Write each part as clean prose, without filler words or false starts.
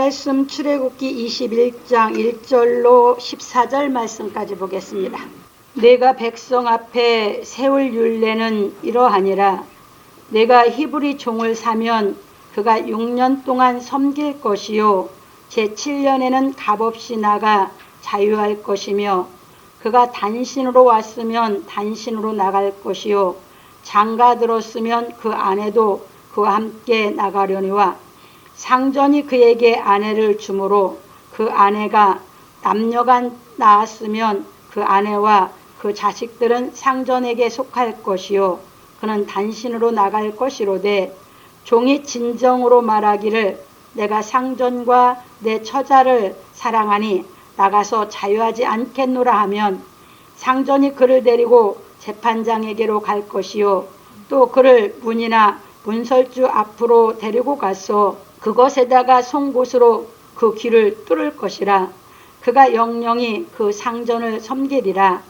말씀 출애굽기 21장 1절로 14절 말씀까지 보겠습니다. 내가 백성 앞에 세울 율례는 이러하니라. 내가 히브리 종을 사면 그가 6년 동안 섬길 것이요 제7년에는 값없이 나가 자유할 것이며 그가 단신으로 왔으면 단신으로 나갈 것이요 장가 들었으면 그 아내도 그와 함께 나가려니와 상전이 그에게 아내를 주므로 그 아내가 남녀가 낳았으면 그 아내와 그 자식들은 상전에게 속할 것이요 그는 단신으로 나갈 것이로되 종이 진정으로 말하기를 내가 상전과 내 처자를 사랑하니 나가서 자유하지 않겠노라 하면 상전이 그를 데리고 재판장에게로 갈 것이요 또 그를 문이나 문설주 앞으로 데리고 가서 그것에다가 송곳으로 그 귀를 뚫을 것이라. 그가 영영이 그 상전을 섬기리라.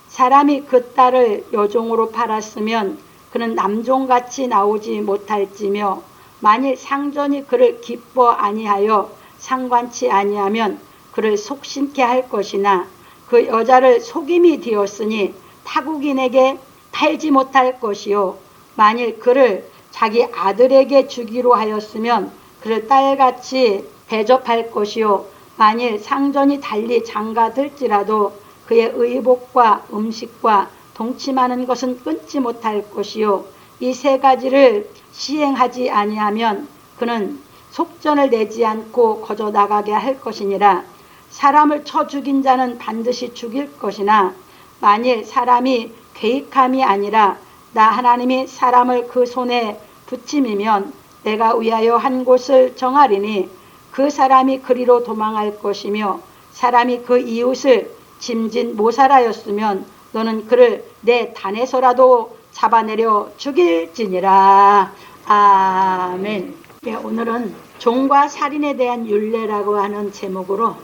사람이 그 딸을 여종으로 팔았으면 그는 남종같이 나오지 못할지며 만일 상전이 그를 기뻐 아니하여 상관치 아니하면 그를 속신케 할 것이나 그 여자를 속임이 되었으니 타국인에게 팔지 못할 것이요 만일 그를 자기 아들에게 주기로 하였으면 그를 딸같이 대접할 것이요 만일 상전이 달리 장가들지라도 그의 의복과 음식과 동침하는 것은 끊지 못할 것이요 이 세 가지를 시행하지 아니하면 그는 속전을 내지 않고 거저 나가게 할 것이니라. 사람을 쳐 죽인 자는 반드시 죽일 것이나 만일 사람이 계획함이 아니라 나 하나님이 사람을 그 손에 붙임이면 내가 위하여 한 곳을 정하리니 그 사람이 그리로 도망할 것이며 사람이 그 이웃을 짐진 모살하였으면 너는 그를 내 단에서라도 잡아내려 죽일지니라. 아멘. 네, 오늘은 종과 살인에 대한 율례라고 하는 제목으로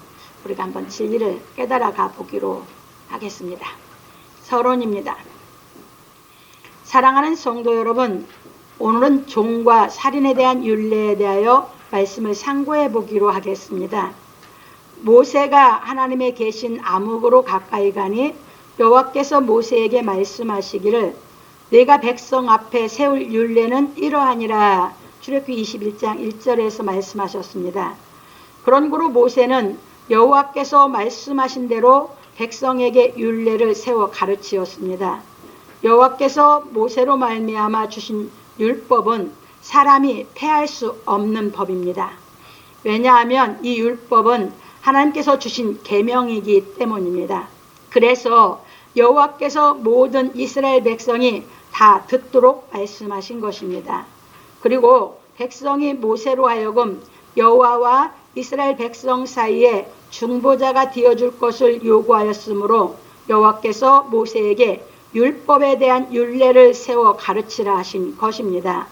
우리가 한번 진리를 깨달아 가보기로 하겠습니다. 서론입니다. 사랑하는 성도 여러분, 오늘은 종과 살인에 대한 율례에 대하여 말씀을 상고해 보기로 하겠습니다. 모세가 하나님의 계신 암흑으로 가까이 가니 여호와께서 모세에게 말씀하시기를 내가 백성 앞에 세울 율례는 이러하니라. 출애굽기 21장 1절에서 말씀하셨습니다. 그런고로 모세는 여호와께서 말씀하신 대로 백성에게 율례를 세워 가르치었습니다. 여호와께서 모세로 말미암아 주신 율법은 사람이 폐할 수 없는 법입니다. 왜냐하면 이 율법은 하나님께서 주신 계명이기 때문입니다. 그래서 여호와께서 모든 이스라엘 백성이 다 듣도록 말씀하신 것입니다. 그리고 백성이 모세로 하여금 여호와와 이스라엘 백성 사이에 중보자가 되어줄 것을 요구하였으므로 여호와께서 모세에게 율법에 대한 율례를 세워 가르치라 하신 것입니다.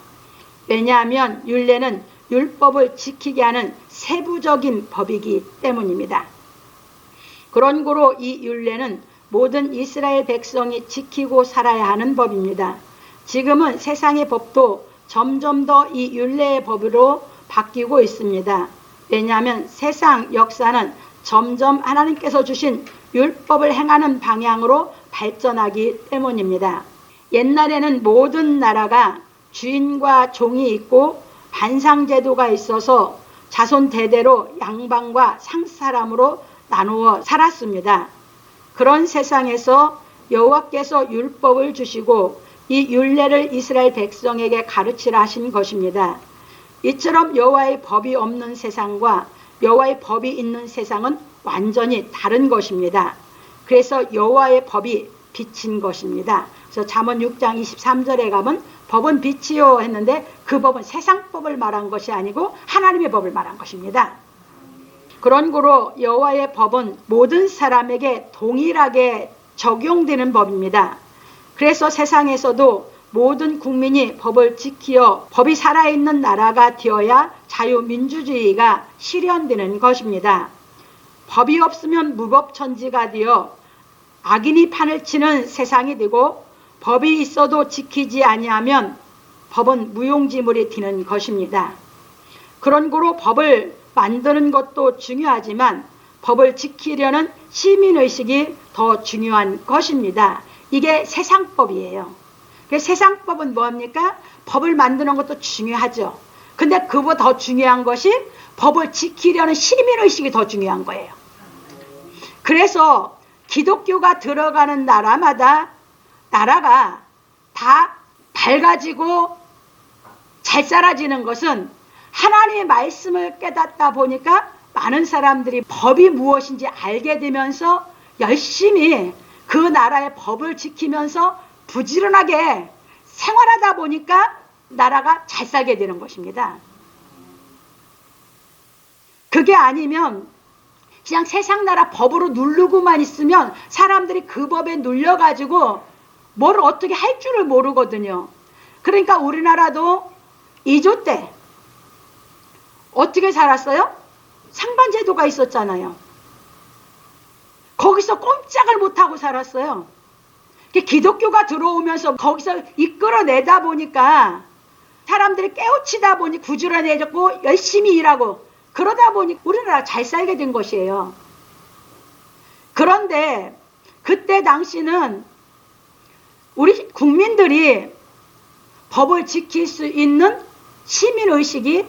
왜냐하면 율례는 율법을 지키게 하는 세부적인 법이기 때문입니다. 그런고로 이 율례는 모든 이스라엘 백성이 지키고 살아야 하는 법입니다. 지금은 세상의 법도 점점 더 이 율례의 법으로 바뀌고 있습니다. 왜냐하면 세상 역사는 점점 하나님께서 주신 율법을 행하는 방향으로 발전하기 때문입니다. 옛날에는 모든 나라가 주인과 종이 있고 반상제도가 있어서 자손 대대로 양반과 상사람으로 나누어 살았습니다. 그런 세상에서 여호와께서 율법을 주시고 이 율례를 이스라엘 백성에게 가르치라 하신 것입니다. 이처럼 여호와의 법이 없는 세상과 여호와의 법이 있는 세상은 완전히 다른 것입니다. 그래서 여호와의 법이 빛인 것입니다. 그래서 잠언 6장 23절에 가면 법은 빛이요 했는데 그 법은 세상 법을 말한 것이 아니고 하나님의 법을 말한 것입니다. 그런 거로 여호와의 법은 모든 사람에게 동일하게 적용되는 법입니다. 그래서 세상에서도 모든 국민이 법을 지키어 법이 살아있는 나라가 되어야 자유민주주의가 실현되는 것입니다. 법이 없으면 무법천지가 되어 악인이 판을 치는 세상이 되고 법이 있어도 지키지 아니하면 법은 무용지물이 되는 것입니다. 그런 거로 법을 만드는 것도 중요하지만 법을 지키려는 시민의식이 더 중요한 것입니다. 이게 세상법이에요. 세상법은 뭐합니까? 법을 만드는 것도 중요하죠. 근데 그보다 더 중요한 것이 법을 지키려는 시민의식이 더 중요한 거예요. 그래서 기독교가 들어가는 나라마다 나라가 다 밝아지고 잘 살아지는 것은 하나님의 말씀을 깨닫다 보니까 많은 사람들이 법이 무엇인지 알게 되면서 열심히 그 나라의 법을 지키면서 부지런하게 생활하다 보니까 나라가 잘 살게 되는 것입니다. 그게 아니면 그냥 세상 나라 법으로 누르고만 있으면 사람들이 그 법에 눌려가지고 뭘 어떻게 할 줄을 모르거든요. 그러니까 우리나라도 2조 때 어떻게 살았어요? 상반제도가 있었잖아요. 거기서 꼼짝을 못하고 살았어요. 기독교가 들어오면서 거기서 이끌어내다 보니까 사람들이 깨우치다 보니 부지런해졌고 열심히 일하고 그러다 보니 우리나라 잘 살게 된 것이에요. 그런데 그때 당시는 우리 국민들이 법을 지킬 수 있는 시민의식이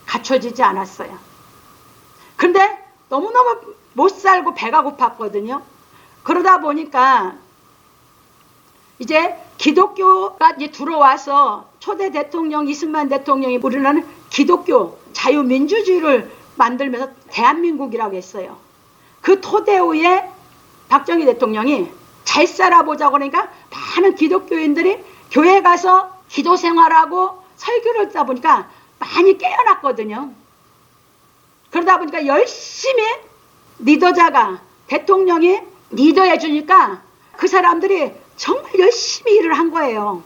갖춰지지 않았어요. 그런데 너무너무 못 살고 배가 고팠거든요. 그러다 보니까 이제 기독교가 이제 들어와서 초대 대통령 이승만 대통령이 우리나라는 기독교 자유민주주의를 만들면서 대한민국이라고 했어요. 그 토대 위에 박정희 대통령이 잘 살아보자고 그러니까 많은 기독교인들이 교회 가서 기도 생활하고 설교를 듣다 보니까 많이 깨어났거든요. 그러다 보니까 열심히 리더자가 대통령이 리더해 주니까 그 사람들이 정말 열심히 일을 한 거예요.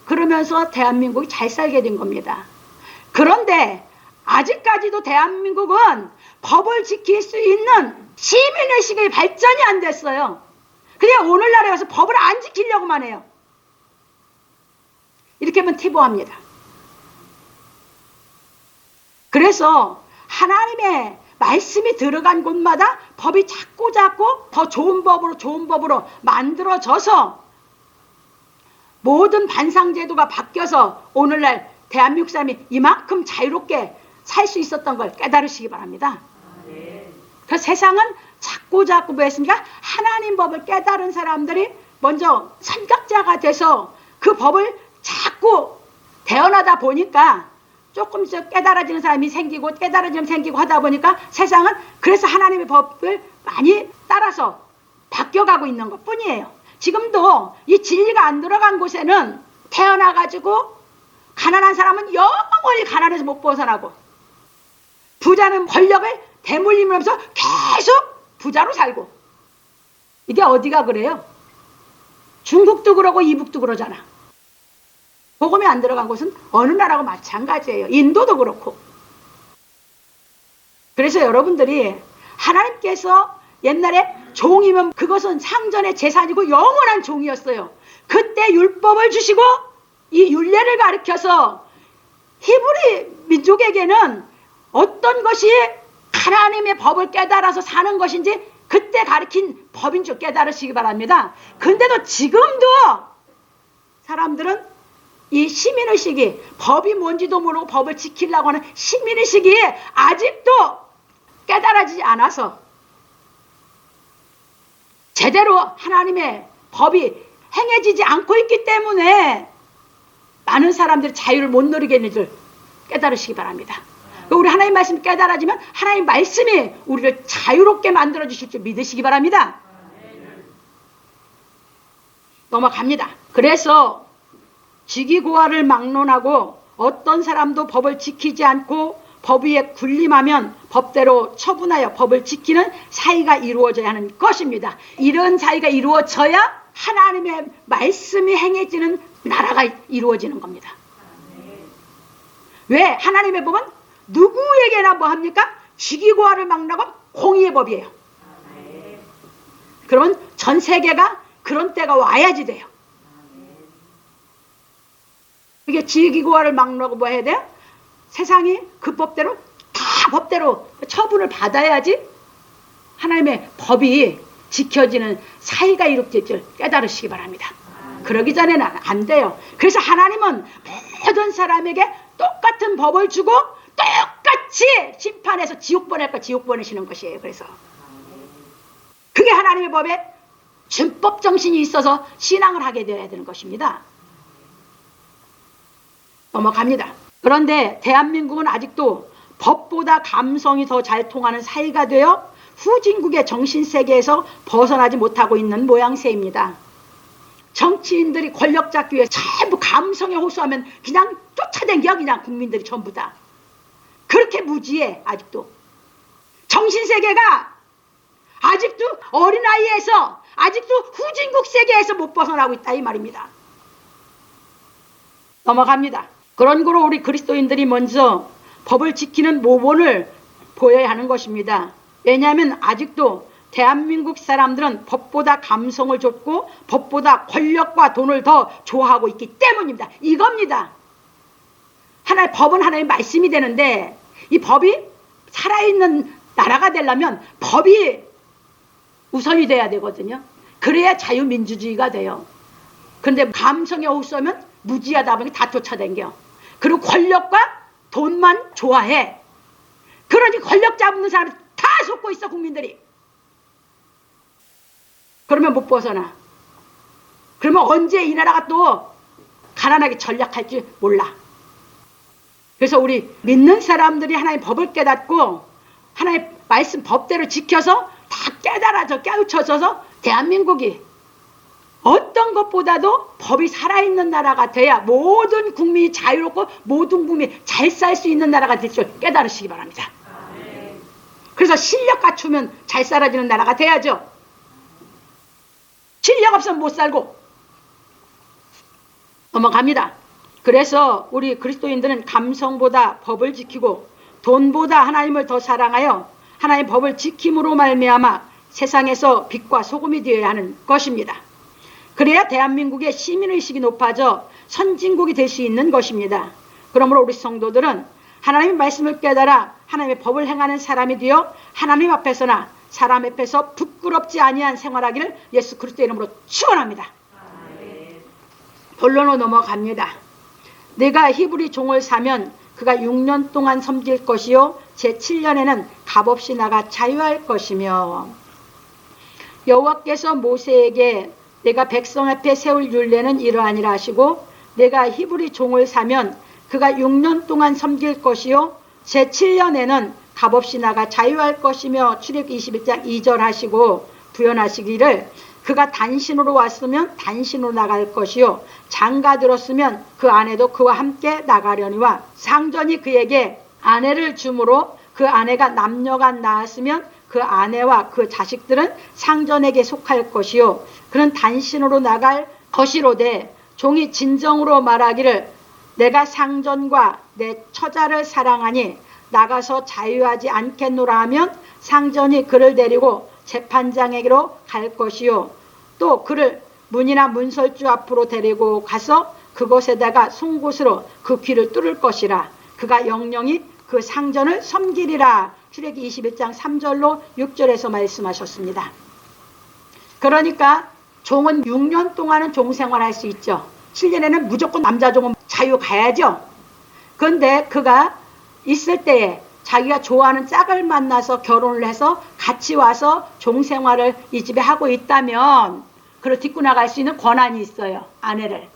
그러면서 대한민국이 잘 살게 된 겁니다. 그런데 아직까지도 대한민국은 법을 지킬 수 있는 시민의식의 발전이 안 됐어요. 그냥 오늘날에 와서 법을 안 지키려고만 해요. 이렇게 하면 퇴보합니다. 그래서 하나님의 말씀이 들어간 곳마다 법이 자꾸 더 좋은 법으로 만들어져서 모든 반상제도가 바뀌어서 오늘날 대한민국 사람이 이만큼 자유롭게 살 수 있었던 걸 깨달으시기 바랍니다. 그 세상은 자꾸 뭐 했습니까? 하나님 법을 깨달은 사람들이 먼저 선각자가 돼서 그 법을 자꾸 대언하다 보니까 조금씩 깨달아지는 사람이 생기고 깨달아지면 생기고 하다 보니까 세상은 그래서 하나님의 법을 많이 따라서 바뀌어가고 있는 것 뿐이에요. 지금도 이 진리가 안 들어간 곳에는 태어나가지고 가난한 사람은 영원히 가난해서 못 벗어나고 부자는 권력을 대물림하면서 계속 부자로 살고 이게 어디가 그래요? 중국도 그러고 이북도 그러잖아. 복음이 안 들어간 곳은 어느 나라고 마찬가지예요. 인도도 그렇고. 그래서 여러분들이 하나님께서 옛날에 종이면 그것은 상전의 재산이고 영원한 종이었어요. 그때 율법을 주시고 이 율례를 가르쳐서 히브리 민족에게는 어떤 것이 하나님의 법을 깨달아서 사는 것인지 그때 가르친 법인 줄 깨달으시기 바랍니다. 근데도 지금도 사람들은 이 시민의식이 법이 뭔지도 모르고 법을 지키려고 하는 시민의식이 아직도 깨달아지지 않아서 제대로 하나님의 법이 행해지지 않고 있기 때문에 많은 사람들이 자유를 못 누리게 있는 줄 깨달으시기 바랍니다. 우리 하나님 말씀이 깨달아지면 하나님 말씀이 우리를 자유롭게 만들어 주실 줄 믿으시기 바랍니다. 넘어갑니다. 그래서 직위고하를 막론하고 어떤 사람도 법을 지키지 않고 법 위에 군림하면 법대로 처분하여 법을 지키는 사회가 이루어져야 하는 것입니다. 이런 사회가 이루어져야 하나님의 말씀이 행해지는 나라가 이루어지는 겁니다. 왜? 하나님의 법은 누구에게나 뭐합니까? 직위고하를 막라고 공의의 법이에요. 그러면 전 세계가 그런 때가 와야지 돼요. 이게 직위고하를 막라고 뭐 해야 돼요? 세상이 그 법대로 다 법대로 처분을 받아야지 하나님의 법이 지켜지는 사이가 이룩될 줄 깨달으시기 바랍니다. 그러기 전에는 안 돼요. 그래서 하나님은 모든 사람에게 똑같은 법을 주고 똑같이 심판해서 지옥 보낼 거 지옥 보내시는 것이에요. 그래서 그게 하나님의 법에 준법 정신이 있어서 신앙을 하게 되어야 되는 것입니다. 넘어갑니다. 그런데 대한민국은 아직도 법보다 감성이 더 잘 통하는 사이가 되어 후진국의 정신세계에서 벗어나지 못하고 있는 모양새입니다. 정치인들이 권력 잡기 위해 전부 감성에 호소하면 그냥 쫓아다녀. 그냥 국민들이 전부 다 그렇게 무지해. 아직도 정신세계가 아직도 어린아이에서 아직도 후진국 세계에서 못 벗어나고 있다 이 말입니다. 넘어갑니다. 그런 거로 우리 그리스도인들이 먼저 법을 지키는 모본을 보여야 하는 것입니다. 왜냐하면 아직도 대한민국 사람들은 법보다 감성을 줬고 법보다 권력과 돈을 더 좋아하고 있기 때문입니다. 이겁니다. 법은 하나님의 말씀이 되는데 이 법이 살아있는 나라가 되려면 법이 우선이 돼야 되거든요. 그래야 자유민주주의가 돼요. 그런데 감성에 호소하면 무지하다 보니 다 쫓아다녀. 그리고 권력과 돈만 좋아해. 그러니 권력 잡는 사람이 다 속고 있어 국민들이. 그러면 못 벗어나. 그러면 언제 이 나라가 또 가난하게 전략할지 몰라. 그래서 우리 믿는 사람들이 하나님의 법을 깨닫고 하나님의 말씀 법대로 지켜서 다 깨우쳐져서 대한민국이 어떤 것보다도 법이 살아있는 나라가 돼야 모든 국민이 자유롭고 모든 국민이 잘 살 수 있는 나라가 될 줄 깨달으시기 바랍니다. 그래서 실력 갖추면 잘 살아지는 나라가 돼야죠. 실력 없으면 못 살고. 넘어갑니다. 그래서 우리 그리스도인들은 감성보다 법을 지키고 돈보다 하나님을 더 사랑하여 하나님의 법을 지킴으로 말미암아 세상에서 빛과 소금이 되어야 하는 것입니다. 그래야 대한민국의 시민의식이 높아져 선진국이 될 수 있는 것입니다. 그러므로 우리 성도들은 하나님의 말씀을 깨달아 하나님의 법을 행하는 사람이 되어 하나님 앞에서나 사람 앞에서 부끄럽지 아니한 생활하기를 예수 그리스도의 이름으로 축원합니다. 본론으로 넘어갑니다. 내가 히브리 종을 사면 그가 6년 동안 섬길 것이요 제7년에는 값없이 나가 자유할 것이며 여호와께서 모세에게 내가 백성 앞에 세울 율례는 이러하니라 하시고 내가 히브리 종을 사면 그가 6년 동안 섬길 것이요 제7년에는 값없이 나가 자유할 것이며 출애굽기 21장 2절 하시고 부연하시기를 그가 단신으로 왔으면 단신으로 나갈 것이요 장가 들었으면 그 아내도 그와 함께 나가려니와 상전이 그에게 아내를 주므로 그 아내가 남녀가 낳았으면 그 아내와 그 자식들은 상전에게 속할 것이요 그는 단신으로 나갈 것이로되 종이 진정으로 말하기를 내가 상전과 내 처자를 사랑하니 나가서 자유하지 않겠노라 하면 상전이 그를 데리고 재판장에게로 갈 것이요 또 그를 문이나 문설주 앞으로 데리고 가서 그곳에다가 송곳으로 그 귀를 뚫을 것이라 그가 영영이 그 상전을 섬기리라. 출애굽기 21장 3절로 6절에서 말씀하셨습니다. 그러니까 종은 6년 동안은 종생활할 수 있죠. 7년에는 무조건 남자 종은 자유 가야죠. 그런데 그가 있을 때에 자기가 좋아하는 짝을 만나서 결혼을 해서 같이 와서 종생활을 이 집에 하고 있다면 그를 딛고 나갈 수 있는 권한이 있어요. 아내를.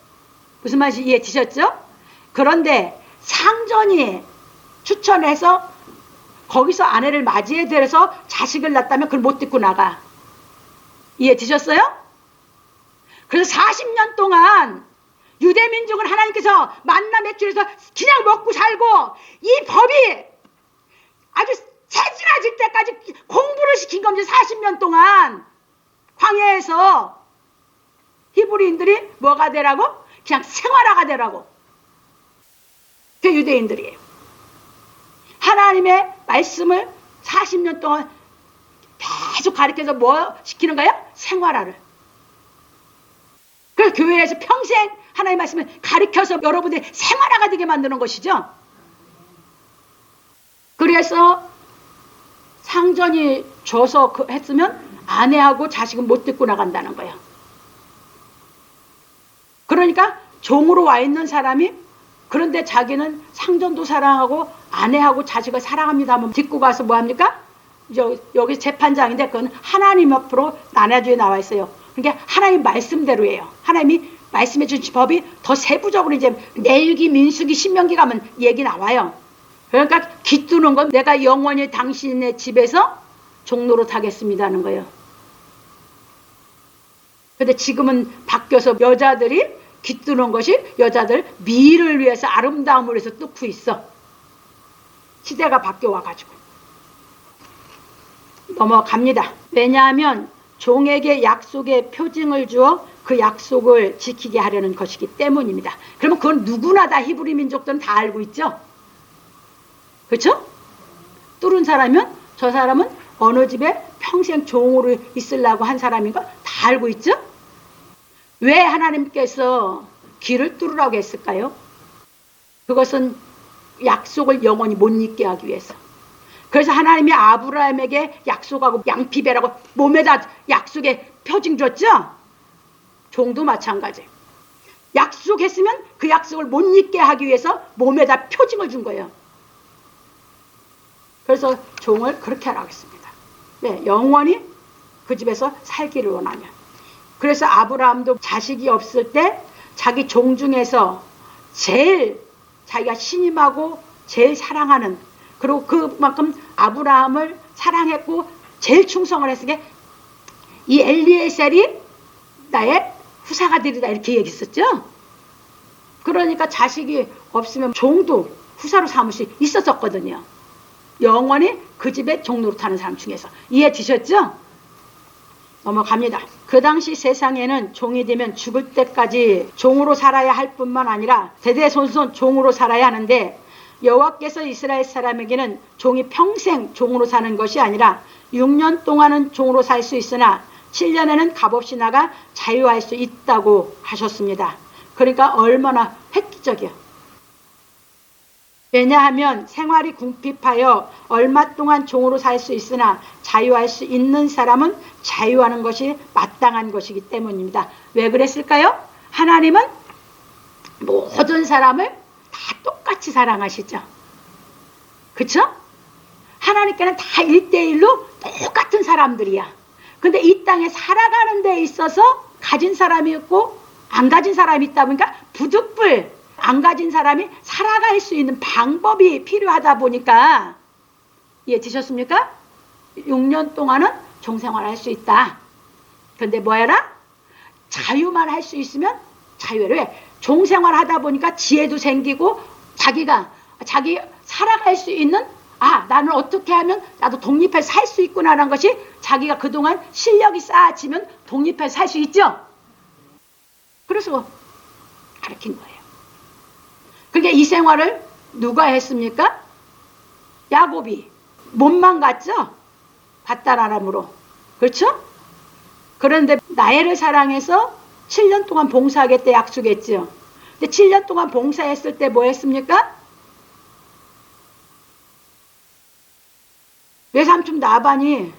무슨 말인지 이해되셨죠? 그런데 상전이 추천해서 거기서 아내를 맞이해 들여서 자식을 낳았다면 그걸 못 딛고 나가. 이해되셨어요? 그래서 40년 동안 유대민족은 하나님께서 만나 맺주에서 그냥 먹고 살고 이 법이 아주 체질해질 때까지 공부를 시킨 겁니다. 40년 동안 광야에서 히브리인들이 뭐가 되라고? 그냥 생활화가 되라고. 그 유대인들이에요. 하나님의 말씀을 40년 동안 계속 가르쳐서 뭐 시키는가요? 생활화를. 그래서 교회에서 평생 하나님의 말씀을 가르쳐서 여러분들이 생활화가 되게 만드는 것이죠. 그래서 상전이 줘서 했으면 아내하고 자식은 못 데리고 나간다는 거예요. 그러니까 종으로 와 있는 사람이 그런데 자기는 상전도 사랑하고 아내하고 자식을 사랑합니다 하면 데리고 가서 뭐합니까? 여기 재판장인데 그건 하나님 앞으로 나눠주에 나와 있어요. 그러니까 하나님 말씀대로예요. 하나님이 말씀해 주신 법이 더 세부적으로 이제 레위기, 민수기, 신명기 가면 얘기 나와요. 그러니까 깃두는 건 내가 영원히 당신의 집에서 종노릇 하겠습니다 하는 거예요. 근데 지금은 바뀌어서 여자들이 깃두는 것이 여자들 미를 위해서 아름다움을 위해서 뚫고 있어. 시대가 바뀌어 와가지고. 넘어갑니다. 왜냐하면 종에게 약속의 표징을 주어 그 약속을 지키게 하려는 것이기 때문입니다. 그러면 그건 누구나 다 히브리 민족들은 다 알고 있죠? 그렇죠? 뚫은 사람이면 저 사람은 어느 집에 평생 종으로 있으려고 한 사람인 거 다 알고 있죠? 왜 하나님께서 길을 뚫으라고 했을까요? 그것은 약속을 영원히 못 잊게 하기 위해서. 그래서 하나님이 아브라함에게 약속하고 양피배라고 몸에다 약속의 표징 줬죠? 종도 마찬가지. 약속했으면 그 약속을 못 잊게 하기 위해서 몸에다 표징을 준 거예요. 그래서 종을 그렇게 하라고 했습니다. 네, 영원히 그 집에서 살기를 원하면. 그래서 아브라함도 자식이 없을 때 자기 종 중에서 제일 자기가 신임하고 제일 사랑하는, 그리고 그만큼 아브라함을 사랑했고 제일 충성을 했으니까 이 엘리에셀이 나의 후사가 되리다 이렇게 얘기했었죠. 그러니까 자식이 없으면 종도 후사로 삼을 수 있었거든요. 영원히 그 집에 종노릇하는 사람 중에서. 이해되셨죠? 넘어갑니다. 그 당시 세상에는 종이 되면 죽을 때까지 종으로 살아야 할 뿐만 아니라 대대손손 종으로 살아야 하는데, 여호와께서 이스라엘 사람에게는 종이 평생 종으로 사는 것이 아니라 6년 동안은 종으로 살 수 있으나 7년에는 값없이 나가 자유할 수 있다고 하셨습니다. 그러니까 얼마나 획기적이에요. 왜냐하면 생활이 궁핍하여 얼마 동안 종으로 살 수 있으나 자유할 수 있는 사람은 자유하는 것이 마땅한 것이기 때문입니다. 왜 그랬을까요? 하나님은 모든 사람을 다 똑같이 사랑하시죠. 그쵸? 하나님께는 다 1대1로 똑같은 사람들이야. 근데 이 땅에 살아가는 데 있어서 가진 사람이 있고 안 가진 사람이 있다 보니까 부득불 안 가진 사람이 살아갈 수 있는 방법이 필요하다 보니까, 이해되셨습니까? 6년 동안은 종생활 할 수 있다. 근데 뭐해라? 자유만 할 수 있으면 자유를 해. 종생활 하다 보니까 지혜도 생기고 자기 살아갈 수 있는, 나는 어떻게 하면 나도 독립해서 살 수 있구나라는 것이 자기가 그동안 실력이 쌓아지면 독립해서 살 수 있죠. 그래서 가르친 거예요. 그게 이 생활을 누가 했습니까? 야곱이. 몸만 갔죠? 밧다라람으로. 그렇죠? 그런데 나엘을 사랑해서 7년 동안 봉사하겠다 약속했죠. 근데 7년 동안 봉사했을 때 뭐 했습니까? 외삼촌 나반이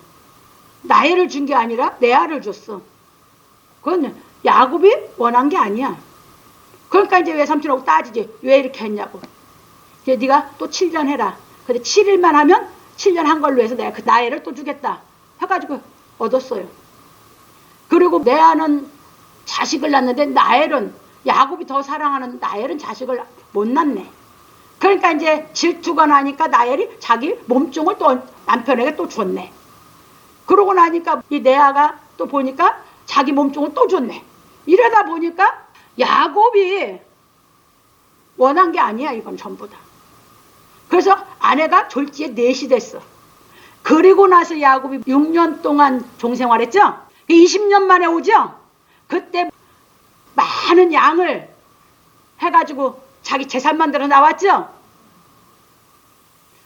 나엘을 준 게 아니라 레아를 줬어. 그건 야곱이 원한 게 아니야. 그러니까 이제 외삼촌하고 따지지. 왜 이렇게 했냐고. 이제 네가 또 7년 해라. 근데 7일만 하면 7년 한 걸로 해서 내가 그 나엘을 또 주겠다 해가지고 얻었어요. 그리고 레아는 자식을 낳는데 나엘은, 야곱이 더 사랑하는 나엘은 자식을 못 낳네. 그러니까 이제 질투가 나니까 나엘이 자기 몸종을 또 남편에게 또 줬네. 그러고 나니까 이 레아가 또 보니까 자기 몸종을 또 줬네. 이러다 보니까 야곱이 원한 게 아니야, 이건 전부 다. 그래서 아내가 졸지에 넷이 됐어. 그리고 나서 야곱이 6년 동안 종생활했죠. 20년 만에 오죠. 그때 많은 양을 해가지고 자기 재산 만들어 나왔죠.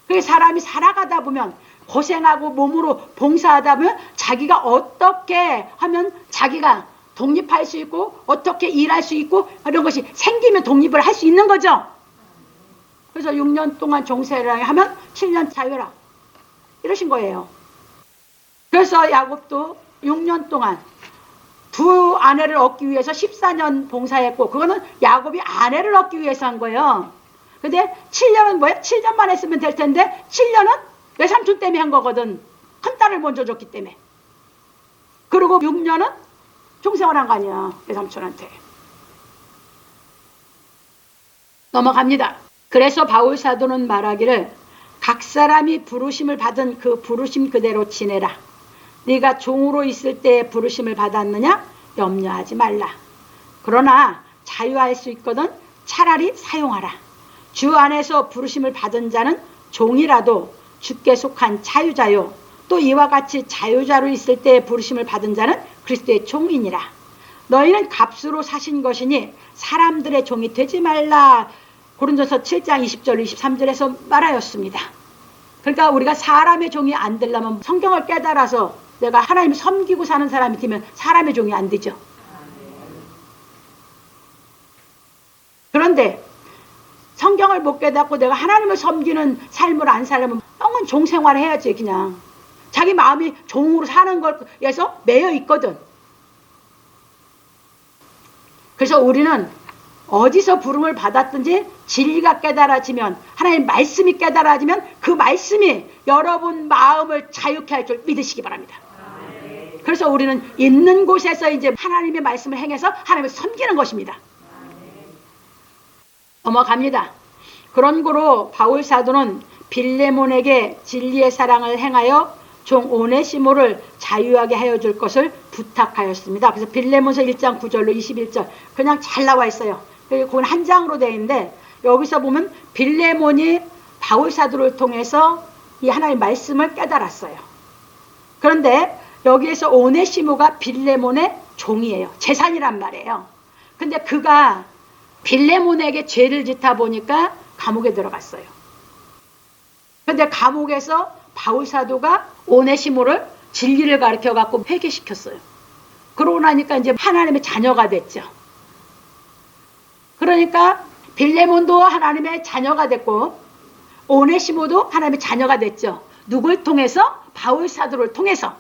그게 사람이 살아가다 보면, 고생하고 몸으로 봉사하다 보면 자기가 어떻게 하면 자기가 독립할 수 있고 어떻게 일할 수 있고 이런 것이 생기면 독립을 할 수 있는 거죠. 그래서 6년 동안 종세라 하면 7년 자유라 이러신 거예요. 그래서 야곱도 6년 동안 두 아내를 얻기 위해서 14년 봉사했고, 그거는 야곱이 아내를 얻기 위해서 한 거예요. 근데 7년은 뭐예요? 7년만 했으면 될 텐데 7년은 외삼촌 때문에 한 거거든. 큰딸을 먼저 줬기 때문에. 그리고 6년은 종생을 한 거 아니야, 외삼촌한테. 넘어갑니다. 그래서 바울 사도는 말하기를 각 사람이 부르심을 받은 그 부르심 그대로 지내라. 네가 종으로 있을 때 부르심을 받았느냐? 염려하지 말라. 그러나 자유할 수 있거든 차라리 사용하라. 주 안에서 부르심을 받은 자는 종이라도 주께 속한 자유자요. 또 이와 같이 자유자로 있을 때 부르심을 받은 자는 그리스도의 종이니라. 너희는 값으로 사신 것이니 사람들의 종이 되지 말라. 고린도서 7장 20절 23절에서 말하였습니다. 그러니까 우리가 사람의 종이 안 되려면 성경을 깨달아서 내가 하나님을 섬기고 사는 사람이 되면 사람의 종이 안 되죠. 그런데 성경을 못 깨닫고 내가 하나님을 섬기는 삶을 안 살려면 뻥은 종생활을 해야지. 그냥 자기 마음이 종으로 사는 걸에서 매여 있거든. 그래서 우리는 어디서 부름을 받았든지 진리가 깨달아지면, 하나님 말씀이 깨달아지면 그 말씀이 여러분 마음을 자유케 할 줄 믿으시기 바랍니다. 그래서 우리는 있는 곳에서 이제 하나님의 말씀을 행해서 하나님을 섬기는 것입니다. 넘어갑니다. 그런 고로 바울 사도는 빌레몬에게 진리의 사랑을 행하여 종 오네시모를 자유하게 하여 줄 것을 부탁하였습니다. 그래서 빌레몬서 1장 9절로 21절 그냥 잘 나와 있어요. 그건 한 장으로 되어 있는데 여기서 보면 빌레몬이 바울 사도를 통해서 이 하나님의 말씀을 깨달았어요. 그런데 여기에서 오네시모가 빌레몬의 종이에요. 재산이란 말이에요. 근데 그가 빌레몬에게 죄를 짓다 보니까 감옥에 들어갔어요. 그런데 감옥에서 바울 사도가 오네시모를 진리를 가르쳐 갖고 회개시켰어요. 그러고 나니까 이제 하나님의 자녀가 됐죠. 그러니까 빌레몬도 하나님의 자녀가 됐고 오네시모도 하나님의 자녀가 됐죠. 누굴 통해서? 바울 사도를 통해서.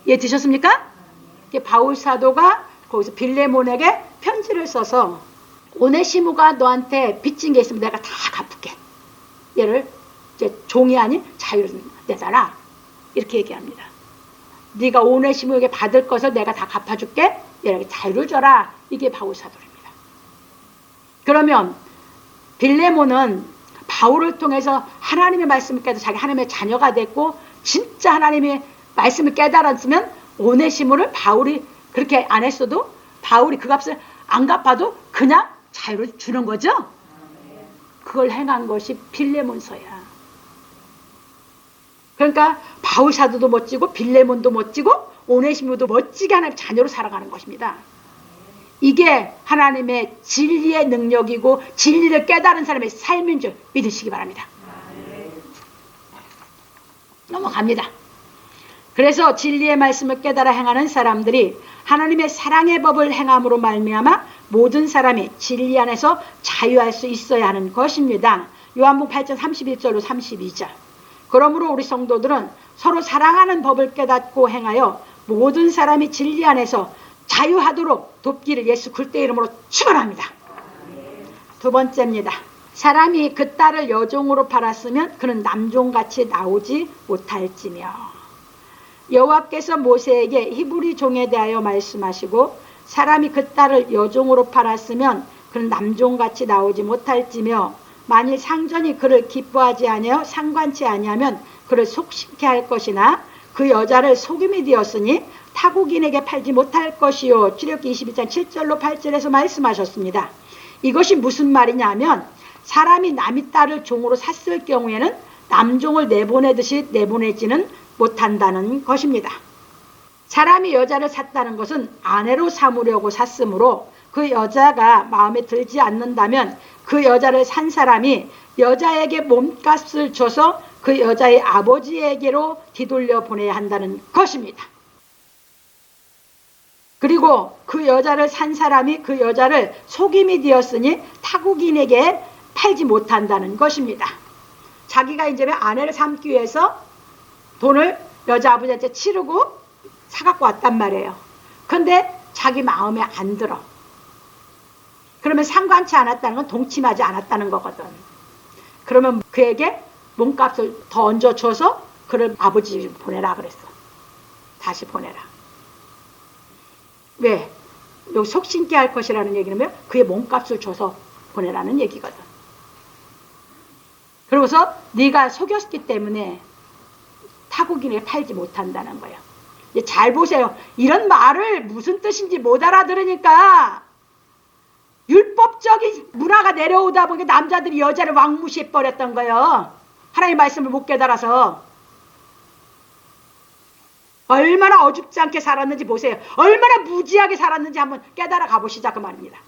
예, 드셨습니까? 바울 사도가 거기서 빌레몬에게 편지를 써서 오네시모가 너한테 빚진 게 있으면 내가 다 갚을게. 얘를 이제 종이 아닌 자유를 내놔라. 이렇게 얘기합니다. 네가 오네시모에게 받을 것을 내가 다 갚아줄게. 얘에게 자유를 줘라. 이게 바울 사도입니다. 그러면 빌레몬은 바울을 통해서 하나님의 말씀을 깨달아 자기 하나님의 자녀가 됐고, 진짜 하나님의 말씀을 깨달았으면 오네시모를 바울이 그렇게 안 했어도 바울이 그 값을 안 갚아도 그냥 자유를 주는 거죠. 그걸 행한 것이 빌레몬서야. 그러니까 바울 사도도 멋지고 빌레몬도 멋지고 오네시모도 멋지게 하나님의 자녀로 살아가는 것입니다. 이게 하나님의 진리의 능력이고 진리를 깨달은 사람의 삶인 줄 믿으시기 바랍니다. 넘어갑니다. 그래서 진리의 말씀을 깨달아 행하는 사람들이 하나님의 사랑의 법을 행함으로 말미암아 모든 사람이 진리 안에서 자유할 수 있어야 하는 것입니다. 요한복음 8장 31절로 32절. 그러므로 우리 성도들은 서로 사랑하는 법을 깨닫고 행하여 모든 사람이 진리 안에서 자유하도록 돕기를 예수 그리스도의 이름으로 축원합니다. 두 번째입니다. 사람이 그 딸을 여종으로 팔았으면 그는 남종같이 나오지 못할지며. 여호와께서 모세에게 히브리 종에 대하여 말씀하시고 사람이 그 딸을 여종으로 팔았으면 그는 남종같이 나오지 못할지며, 만일 상전이 그를 기뻐하지 아니하여 상관치 아니하면 그를 속시게 할 것이나 그 여자를 속임이 되었으니 타국인에게 팔지 못할 것이요. 출애굽기 22장 7절로 8절에서 말씀하셨습니다. 이것이 무슨 말이냐면 사람이 남의 딸을 종으로 샀을 경우에는 남종을 내보내듯이 내보내지는 못한다는 것입니다. 사람이 여자를 샀다는 것은 아내로 삼으려고 샀으므로 그 여자가 마음에 들지 않는다면 그 여자를 산 사람이 여자에게 몸값을 줘서 그 여자의 아버지에게로 뒤돌려 보내야 한다는 것입니다. 그리고 그 여자를 산 사람이 그 여자를 속임이 되었으니 타국인에게 팔지 못한다는 것입니다. 자기가 이제 아내를 삼기 위해서 돈을 여자 아버지한테 치르고 사갖고 왔단 말이에요. 근데 자기 마음에 안 들어. 그러면 상관치 않았다는 건 동침하지 않았다는 거거든. 그러면 그에게 몸값을 더 얹어줘서 그를 아버지 집에 보내라 그랬어. 다시 보내라. 왜? 여기 속신께 할 것이라는 얘기는 뭐예요? 그의 몸값을 줘서 보내라는 얘기거든. 그러고서 네가 속였기 때문에 타국인에게 팔지 못한다는 거예요. 잘 보세요. 이런 말을 무슨 뜻인지 못 알아들으니까 율법적인 문화가 내려오다 보니까 남자들이 여자를 왕무시해버렸던 거예요. 하나님의 말씀을 못 깨달아서. 얼마나 어줍지 않게 살았는지 보세요. 얼마나 무지하게 살았는지 한번 깨달아 가보시자 그 말입니다.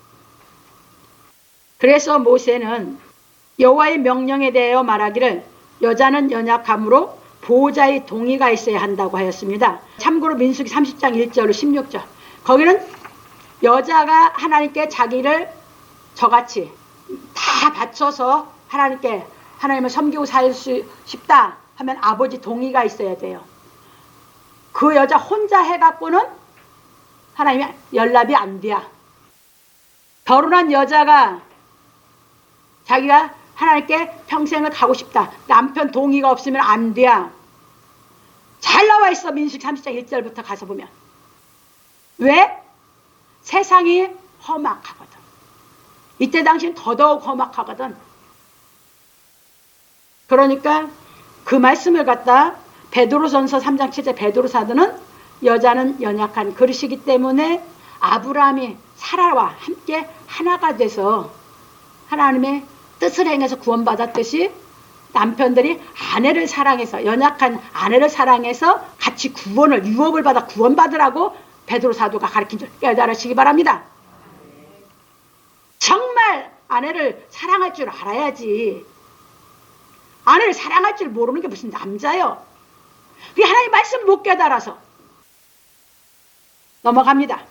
그래서 모세는 여호와의 명령에 대하여 말하기를 여자는 연약함으로 보호자의 동의가 있어야 한다고 하였습니다. 참고로 민수기 30장 1절로 16절. 거기는 여자가 하나님께 자기를 저같이 다 바쳐서 하나님께 하나님을 섬기고 살 수 싶다 하면 아버지 동의가 있어야 돼요. 그 여자 혼자 해갖고는 하나님이 연락이 안 돼. 결혼한 여자가 자기가 하나님께 평생을 가고 싶다. 남편 동의가 없으면 안 돼. 잘 나와 있어. 민수기 30장 1절부터 가서 보면. 왜? 세상이 험악하거든. 이때 당시는 더더욱 험악하거든. 그러니까 그 말씀을 갖다 베드로전서 3장 7절 베드로 사도는 여자는 연약한 그릇이기 때문에 아브라함이 사라와 함께 하나가 돼서 하나님의 뜻을 행해서 구원받았듯이 남편들이 아내를 사랑해서 연약한 아내를 사랑해서 같이 구원을 유업을 받아 구원받으라고 베드로 사도가 가르친 줄 깨달으시기 바랍니다. 정말 아내를 사랑할 줄 알아야지. 아내를 사랑할 줄 모르는 게 무슨 남자요. 그게 하나님 말씀 못 깨달아서 넘어갑니다.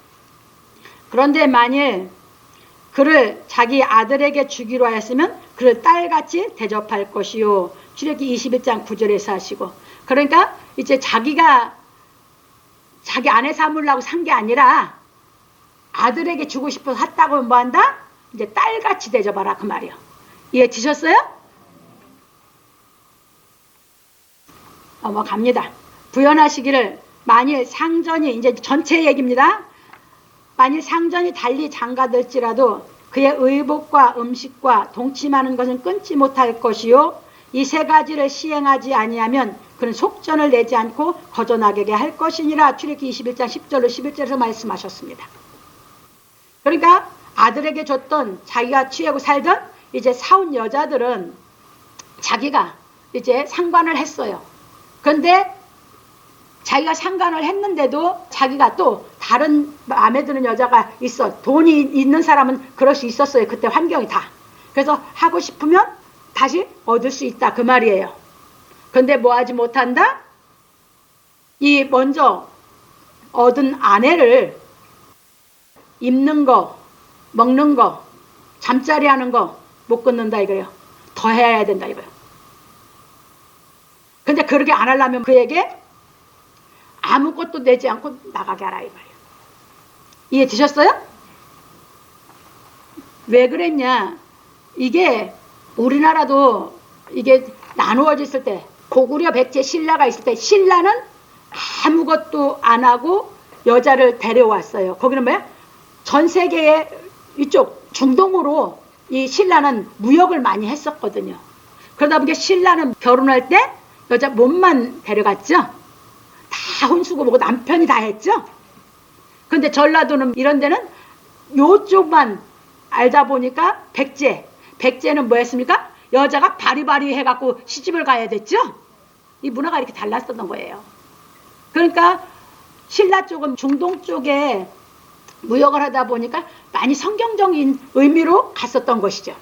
그런데 만일 그를 자기 아들에게 주기로 하였으면 그를 딸같이 대접할 것이요. 출애굽기 21장 9절에서 하시고. 그러니까 이제 자기가 자기 아내 삼으려고 산 게 아니라 아들에게 주고 싶어서 샀다고 하면 뭐한다? 이제 딸같이 대접하라 그 말이요. 이해지셨어요? 넘어갑니다. 부연하시기를 만일 상전이 이제 전체 얘기입니다. 만일 상전이 달리 장가들지라도 그의 의복과 음식과 동침하는 것은 끊지 못할 것이요. 이 세 가지를 시행하지 아니하면 그는 속전을 내지 않고 거저나게 할 것이니라. 출애굽기 21장 10절로 11절에서 말씀하셨습니다. 그러니까 아들에게 줬던 자기가 취하고 살던 이제 사온 여자들은 자기가 이제 상관을 했어요. 그런데 자기가 상관을 했는데도 자기가 또 다른 마음에 드는 여자가 있어. 돈이 있는 사람은 그럴 수 있었어요. 그때 환경이 다. 그래서 하고 싶으면 다시 얻을 수 있다 그 말이에요. 그런데 뭐 하지 못한다? 이 먼저 얻은 아내를 입는 거, 먹는 거, 잠자리 하는 거 못 끊는다 이거예요. 더 해야 된다 이거예요. 근데 그렇게 안 하려면 그에게 아무것도 내지 않고 나가게 하라 이 말이에요. 이해되셨어요? 왜 그랬냐? 이게 우리나라도 이게 나누어졌을 때 고구려 백제 신라가 있을 때 신라는 아무것도 안 하고 여자를 데려왔어요. 거기는 뭐야? 전 세계에 이쪽 중동으로 이 신라는 무역을 많이 했었거든요. 그러다 보니까 신라는 결혼할 때 여자 몸만 데려갔죠. 다 혼수고 뭐고 남편이 다 했죠. 그런데 전라도는 이런 데는 요쪽만 알다 보니까 백제는 뭐 했습니까? 여자가 바리바리 해갖고 시집을 가야 됐죠. 이 문화가 이렇게 달랐었던 거예요. 그러니까 신라 쪽은 중동 쪽에 무역을 하다 보니까 많이 성경적인 의미로 갔었던 것이죠.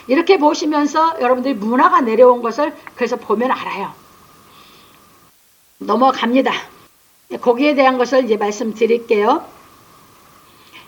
이렇게 보시면서 여러분들이 문화가 내려온 것을 그래서 보면 알아요. 넘어갑니다. 거기에 대한 것을 이제 말씀드릴게요.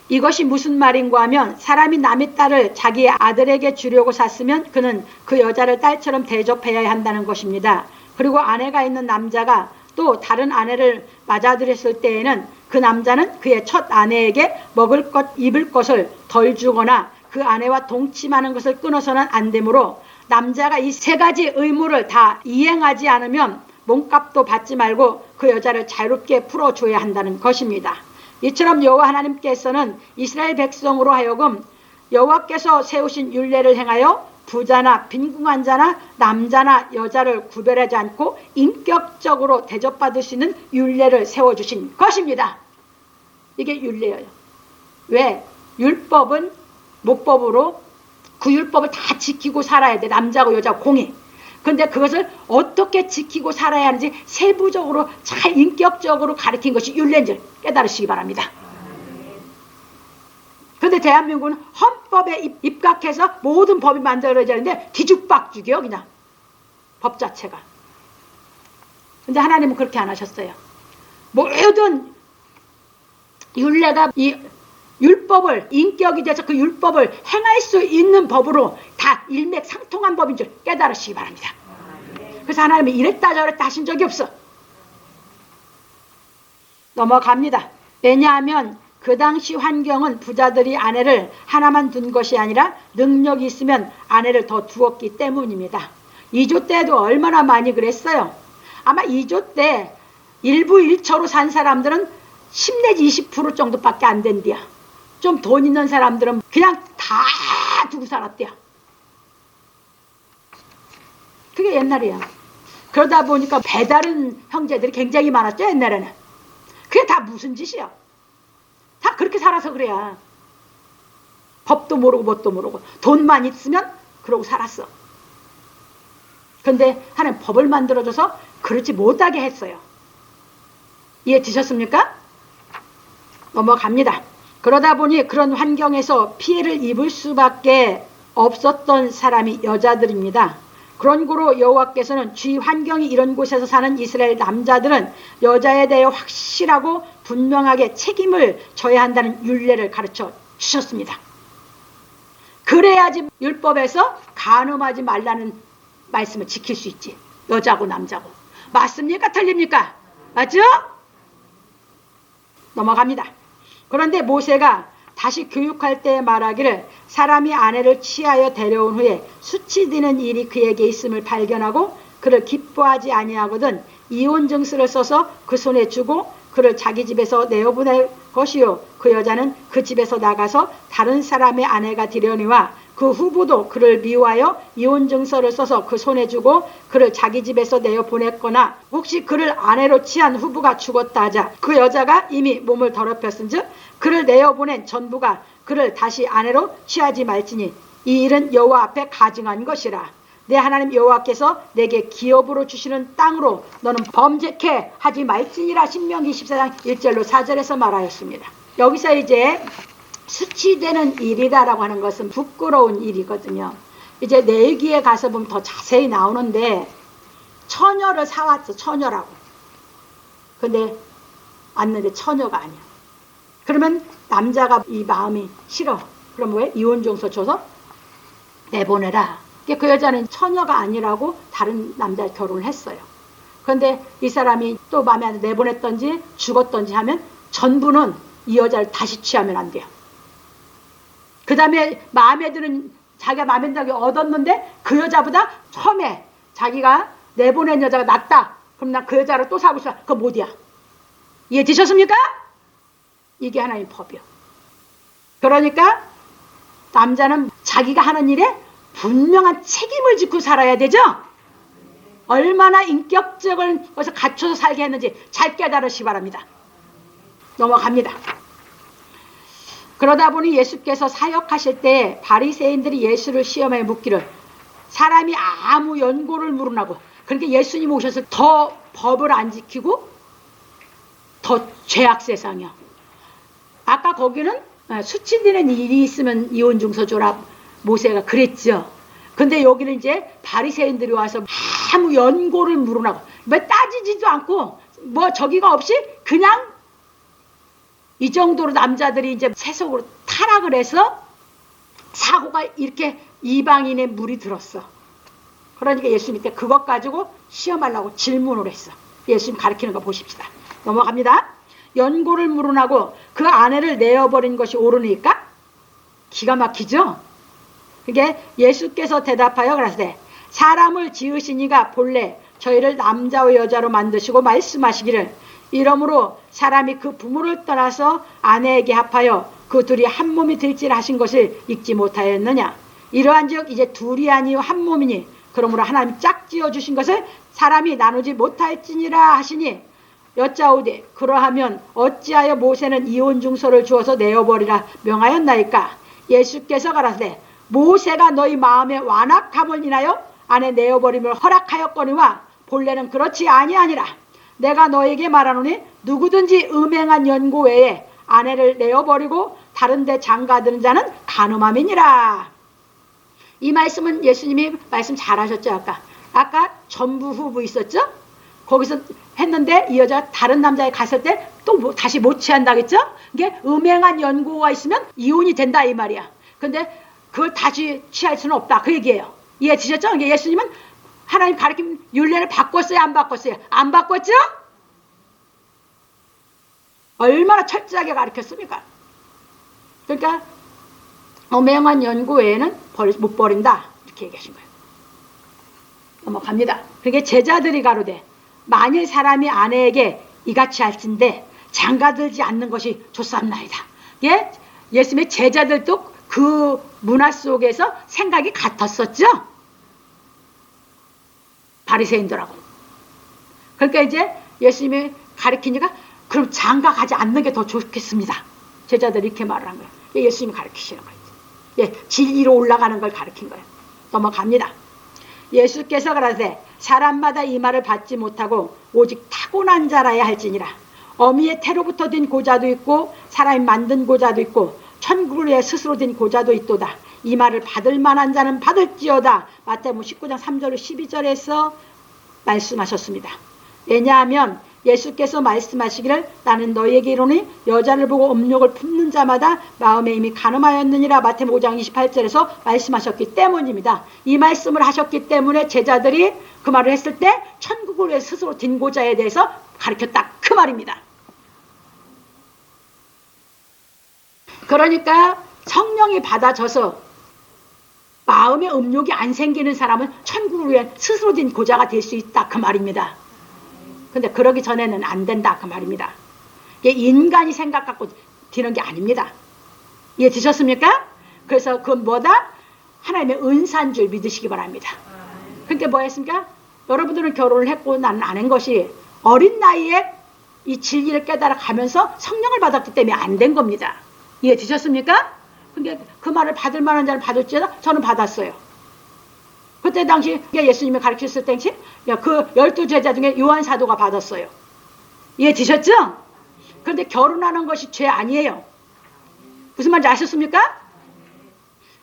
이것이 무슨 말인가 하면 사람이 남의 딸을 자기의 아들에게 주려고 샀으면 그는 그 여자를 딸처럼 대접해야 한다는 것입니다. 그리고 아내가 있는 남자가 또 다른 아내를 맞아들였을 때에는 그 남자는 그의 첫 아내에게 먹을 것 입을 것을 덜 주거나 그 아내와 동침하는 것을 끊어서는 안 되므로 남자가 이 세 가지 의무를 다 이행하지 않으면 몸값도 받지 말고 그 여자를 자유롭게 풀어줘야 한다는 것입니다. 이처럼 여호와 하나님께서는 이스라엘 백성으로 하여금 여호와께서 세우신 율례를 행하여 부자나 빈궁한 자나 남자나 여자를 구별하지 않고 인격적으로 대접받을 수 있는 율례를 세워주신 것입니다. 이게 율례예요. 왜? 율법은 모법으로 그 율법을 다 지키고 살아야 돼. 남자고 여자고 공이. 근데 그것을 어떻게 지키고 살아야 하는지 세부적으로 잘 인격적으로 가르친 것이 율례인 줄 깨달으시기 바랍니다. 그런데 대한민국은 헌법에 입각해서 모든 법이 만들어져야 하는데 뒤죽박죽이요 그냥 법 자체가. 근데 하나님은 그렇게 안 하셨어요. 모든 율례가 이 율법을 인격이 돼서 그 율법을 행할 수 있는 법으로 다 일맥상통한 법인 줄 깨달으시기 바랍니다. 그래서 하나님은 이랬다 저랬다 하신 적이 없어. 넘어갑니다. 왜냐하면 그 당시 환경은 부자들이 아내를 하나만 둔 것이 아니라 능력이 있으면 아내를 더 두었기 때문입니다. 2조 때도 얼마나 많이 그랬어요. 아마 2조 때 일부 일처로 산 사람들은 10 내지 20% 정도밖에 안 된대요. 좀 돈 있는 사람들은 그냥 다 두고 살았대요. 그게 옛날이야. 그러다 보니까 배다른 형제들이 굉장히 많았죠 옛날에는. 그게 다 무슨 짓이야. 다 그렇게 살아서 그래야. 법도 모르고 뭣도 모르고 돈만 있으면 그러고 살았어. 근데 하나님 법을 만들어줘서 그렇지 못하게 했어요. 이해 되셨습니까? 넘어갑니다. 그러다 보니 그런 환경에서 피해를 입을 수밖에 없었던 사람이 여자들입니다. 그런 고로 여호와께서는 주위 환경이 이런 곳에서 사는 이스라엘 남자들은 여자에 대해 확실하고 분명하게 책임을 져야 한다는 율례를 가르쳐 주셨습니다. 그래야지 율법에서 간음하지 말라는 말씀을 지킬 수 있지. 여자고 남자고. 맞습니까? 틀립니까? 맞죠? 넘어갑니다. 그런데 모세가 다시 교육할 때 말하기를 사람이 아내를 취하여 데려온 후에 수치되는 일이 그에게 있음을 발견하고 그를 기뻐하지 아니하거든 이혼 증서를 써서 그 손에 주고 그를 자기 집에서 내어보낼 것이요 그 여자는 그 집에서 나가서 다른 사람의 아내가 되려니와 그 후부도 그를 미워하여 이혼 증서를 써서 그 손에 주고 그를 자기 집에서 내어보냈거나 혹시 그를 아내로 취한 후부가 죽었다 하자 그 여자가 이미 몸을 더럽혔은즉 그를 내어보낸 전부가 그를 다시 아내로 취하지 말지니 이 일은 여호와 앞에 가증한 것이라. 내 하나님 여호와께서 내게 기업으로 주시는 땅으로 너는 범죄케 하지 말지니라. 신명기 14장 1절로 4절에서 말하였습니다. 여기서 이제 수치되는 일이다라고 하는 것은 부끄러운 일이거든요. 이제 내기에 가서 보면 더 자세히 나오는데 처녀를 사왔어. 처녀라고. 근데 왔는데 처녀가 아니야. 그러면 남자가 이 마음이 싫어. 그럼 왜? 이혼증서 줘서 내보내라. 그 여자는 처녀가 아니라고 다른 남자 결혼을 했어요. 그런데 이 사람이 또 마음에 안 내보냈던지 죽었던지 하면 전부는 이 여자를 다시 취하면 안 돼요. 그 다음에 마음에 드는 자기가 마음에 드는 자가 얻었는데 그 여자보다 처음에 자기가 내보낸 여자가 낫다. 그럼 나 그 여자를 또 사고 싶어. 그거 못이야. 이해 되셨습니까? 이게 하나님의 법이요. 그러니까 남자는 자기가 하는 일에 분명한 책임을 짓고 살아야 되죠. 얼마나 인격적인 것을 갖춰서 살게 했는지 잘 깨달으시기 바랍니다. 넘어갑니다. 그러다 보니 예수께서 사역하실 때 바리새인들이 예수를 시험해 묻기를 사람이 아무 연고를 물으나고 그러니까 예수님 오셔서 더 법을 안 지키고 더 죄악 세상이요. 아까 거기는 수치되는 일이 있으면 이혼증서 줘라 모세가 그랬죠. 근데 여기는 이제 바리새인들이 와서 아무 연고를 물으나고 뭐 따지지도 않고 뭐 저기가 없이 그냥 이 정도로 남자들이 이제 세속으로 타락을 해서 사고가 이렇게 이방인의 물이 들었어. 그러니까 예수님께 그것 가지고 시험하려고 질문을 했어. 예수님 가르치는 거 보십시다. 넘어갑니다. 연고를 물어나고 그 아내를 내어버린 것이 옳으니까? 기가 막히죠? 그게 예수께서 대답하여 그러시되 사람을 지으시니가 본래 저희를 남자와 여자로 만드시고 말씀하시기를 이러므로 사람이 그 부모를 떠나서 아내에게 합하여 그 둘이 한 몸이 될지라 하신 것을 읽지 못하였느냐. 이러한즉 이제 둘이 아니요 한 몸이니 그러므로 하나님이 짝지어 주신 것을 사람이 나누지 못할지니라 하시니 여짜오되 그러하면 어찌하여 모세는 이혼증서를 주어서 내어버리라 명하였나이까. 예수께서 가라사대 모세가 너희 마음에 완악함을 인하여 아내 내어버림을 허락하였거니와 본래는 그렇지 아니하니라. 내가 너에게 말하노니 누구든지 음행한 연고 외에 아내를 내어버리고 다른 데 장가드는 자는 간음함이니라. 이 말씀은 예수님이 말씀 잘하셨죠. 아까 전부 후부 있었죠. 거기서 했는데 이 여자가 다른 남자에 갔을 때 또 다시 못 취한다겠죠. 이게 음행한 연고가 있으면 이혼이 된다 이 말이야. 근데 그걸 다시 취할 수는 없다 그 얘기예요. 이해되셨죠? 예수님은 하나님 가르침 율례를 바꿨어요 안 바꿨어요? 안 바꿨죠? 얼마나 철저하게 가르쳤습니까? 그러니까 음행한 연고 외에는 못 버린다 이렇게 얘기하신 거예요. 넘어갑니다. 그러니까 제자들이 가로되 만일 사람이 아내에게 이같이 할진대 장가들지 않는 것이 좋사옵나이다. 예? 예수님의 제자들도 그 문화 속에서 생각이 같았었죠. 바리새인들하고. 그러니까 이제 예수님이 가르치니까 그럼 장가 가지 않는 게 더 좋겠습니다. 제자들이 이렇게 말을 한 거예요. 예수님이 가르치시는 거예요. 예, 진리로 올라가는 걸 가르친 거예요. 넘어갑니다. 예수께서 그러되 사람마다 이 말을 받지 못하고 오직 타고난 자라야 할지니라. 어미의 태로부터 된 고자도 있고 사람이 만든 고자도 있고 천국을 위해 스스로 된 고자도 있도다. 이 말을 받을 만한 자는 받을지어다. 마태복음 19장 3절 12절에서 말씀하셨습니다. 왜냐하면 예수께서 말씀하시기를 나는 너희에게 이르노니 여자를 보고 음욕을 품는 자마다 마음에 이미 간음하였느니라. 마태복음 5장 28절에서 말씀하셨기 때문입니다. 이 말씀을 하셨기 때문에 제자들이 그 말을 했을 때 천국을 위해 스스로 된 고자에 대해서 가르쳤다 그 말입니다. 그러니까 성령이 받아져서 마음에 음욕이 안 생기는 사람은 천국을 위해 스스로 된 고자가 될 수 있다 그 말입니다. 근데 그러기 전에는 안 된다 그 말입니다. 이게 인간이 생각 갖고 되는 게 아닙니다. 이해 드셨습니까? 그래서 그건 뭐다? 하나님의 은사인 줄 믿으시기 바랍니다. 그러니까 뭐 했습니까? 여러분들은 결혼을 했고 나는 안 한 것이 어린 나이에 이 진리를 깨달아 가면서 성령을 받았기 때문에 안 된 겁니다. 이해 드셨습니까? 근데 그 말을 받을 만한 자는 받을지어다. 저는 받았어요. 그때 당시 예수님이 가르쳤을 당시 그 12제자 중에 요한 사도가 받았어요. 이해 드셨죠? 그런데 결혼하는 것이 죄 아니에요. 무슨 말인지 아셨습니까?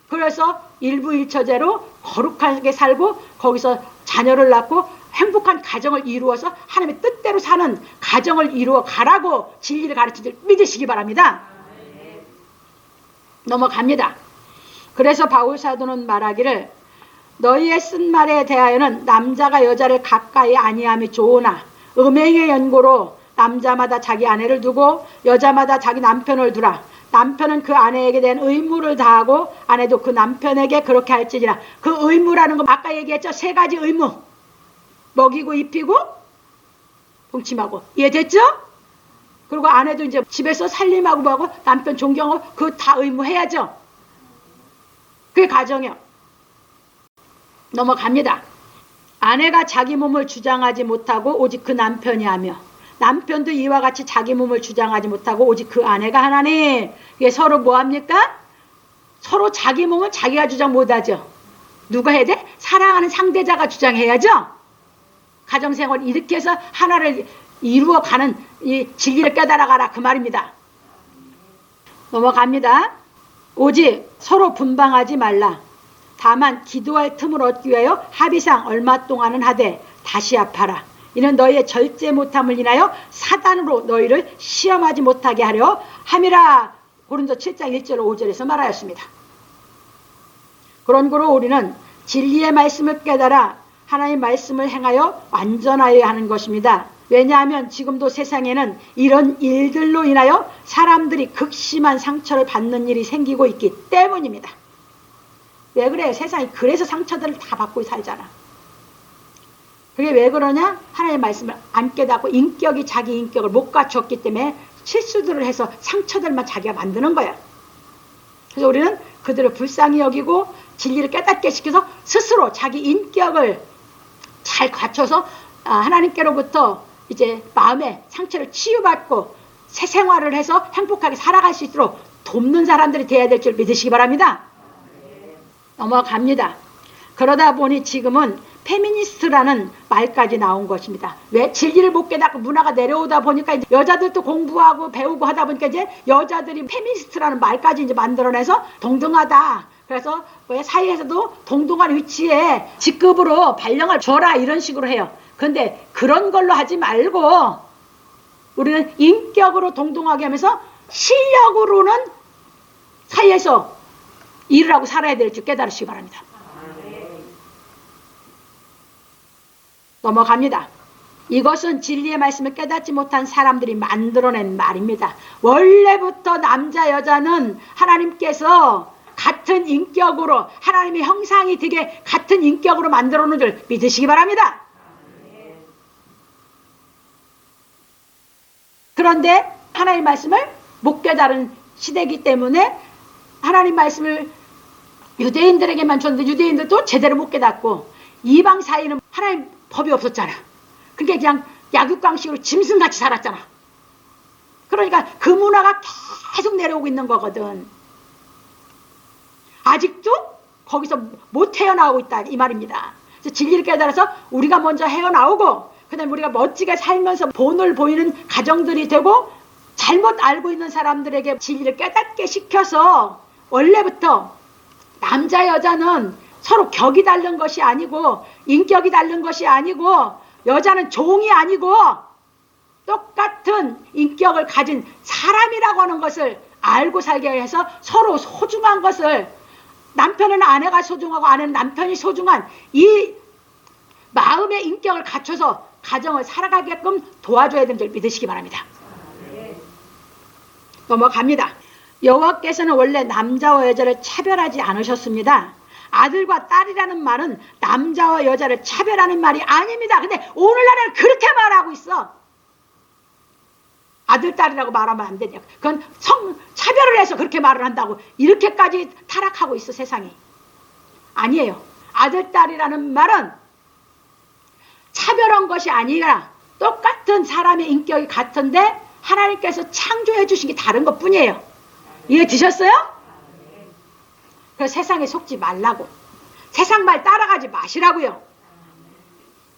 그래서 일부일처제로 거룩하게 살고 거기서 자녀를 낳고 행복한 가정을 이루어서 하나님의 뜻대로 사는 가정을 이루어 가라고 진리를 가르치길 믿으시기 바랍니다. 넘어갑니다. 그래서 바울 사도는 말하기를 너희의 쓴 말에 대하여는 남자가 여자를 가까이 아니함이 좋으나 음행의 연고로 남자마다 자기 아내를 두고 여자마다 자기 남편을 두라. 남편은 그 아내에게 대한 의무를 다하고 아내도 그 남편에게 그렇게 할지니라. 그 의무라는 건 아까 얘기했죠. 3가지 의무. 먹이고 입히고 동침하고. 이해됐죠? 그리고 아내도 이제 집에서 살림하고 뭐하고 남편 존경하고 그거 다 의무해야죠. 그게 가정이요. 넘어갑니다. 아내가 자기 몸을 주장하지 못하고 오직 그 남편이 하며 남편도 이와 같이 자기 몸을 주장하지 못하고 오직 그 아내가 하나니. 이게 서로 뭐합니까? 서로 자기 몸을 자기가 주장 못하죠. 누가 해야 돼? 사랑하는 상대자가 주장해야죠. 가정생활 이렇게 해서 하나를 이루어가는 이 진리를 깨달아가라 그 말입니다. 넘어갑니다. 오직 서로 분방하지 말라. 다만 기도할 틈을 얻기 위하여 합의상 얼마 동안은 하되 다시 합하라. 이는 너희의 절제 못함을 인하여 사단으로 너희를 시험하지 못하게 하려 함이라. 고린도 7장 1절 5절에서 말하였습니다. 그러므로 우리는 진리의 말씀을 깨달아 하나님의 말씀을 행하여 완전하여야 하는 것입니다. 왜냐하면 지금도 세상에는 이런 일들로 인하여 사람들이 극심한 상처를 받는 일이 생기고 있기 때문입니다. 왜 그래요? 세상이 그래서 상처들을 다 받고 살잖아. 그게 왜 그러냐? 하나님의 말씀을 안 깨닫고 인격이 자기 인격을 못 갖췄기 때문에 실수들을 해서 상처들만 자기가 만드는 거야. 그래서 우리는 그들을 불쌍히 여기고 진리를 깨닫게 시켜서 스스로 자기 인격을 잘 갖춰서 하나님께로부터 이제 마음의 상처를 치유받고 새 생활을 해서 행복하게 살아갈 수 있도록 돕는 사람들이 되어야 될 줄 믿으시기 바랍니다. 넘어갑니다. 그러다 보니 지금은 페미니스트라는 말까지 나온 것입니다. 왜? 진리를 못 깨닫고 문화가 내려오다 보니까 이제 여자들도 공부하고 배우고 하다 보니까 이제 여자들이 페미니스트라는 말까지 이제 만들어내서 동등하다. 그래서 사회에서도 동등한 위치에 직급으로 발령을 줘라 이런 식으로 해요. 그런데 그런 걸로 하지 말고 우리는 인격으로 동등하게 하면서 실력으로는 사회에서 일을 하고 살아야 될 줄 깨달으시기 바랍니다. 넘어갑니다. 이것은 진리의 말씀을 깨닫지 못한 사람들이 만들어낸 말입니다. 원래부터 남자 여자는 하나님께서 같은 인격으로 하나님의 형상이 되게 같은 인격으로 만들어 놓은 줄 믿으시기 바랍니다. 그런데 하나님 말씀을 못 깨달은 시대이기 때문에 하나님 말씀을 유대인들에게만 줬는데 유대인들도 제대로 못 깨닫고 이방 사이는 하나님 법이 없었잖아. 그게 그냥 약육강식으로 짐승같이 살았잖아. 그러니까 그 문화가 계속 내려오고 있는 거거든. 아직도 거기서 못 헤어나오고 있다 이 말입니다. 그래서 진리를 깨달아서 우리가 먼저 헤어나오고 그 다음에 우리가 멋지게 살면서 본을 보이는 가정들이 되고 잘못 알고 있는 사람들에게 진리를 깨닫게 시켜서 원래부터 남자 여자는 서로 격이 다른 것이 아니고 인격이 다른 것이 아니고 여자는 종이 아니고 똑같은 인격을 가진 사람이라고 하는 것을 알고 살게 해서 서로 소중한 것을 남편은 아내가 소중하고 아내는 남편이 소중한 이 마음의 인격을 갖춰서 가정을 살아가게끔 도와줘야 되는 줄 믿으시기 바랍니다. 넘어갑니다. 여호와께서는 원래 남자와 여자를 차별하지 않으셨습니다. 아들과 딸이라는 말은 남자와 여자를 차별하는 말이 아닙니다. 근데 오늘날에는 그렇게 말하고 있어. 아들, 딸이라고 말하면 안 되냐. 그건 차별을 해서 그렇게 말을 한다고 이렇게까지 타락하고 있어 세상이. 아니에요. 아들, 딸이라는 말은 차별한 것이 아니라 똑같은 사람의 인격이 같은데 하나님께서 창조해 주신 게 다른 것 뿐이에요. 이해 드셨어요? 그래서 세상에 속지 말라고. 세상 말 따라가지 마시라고요.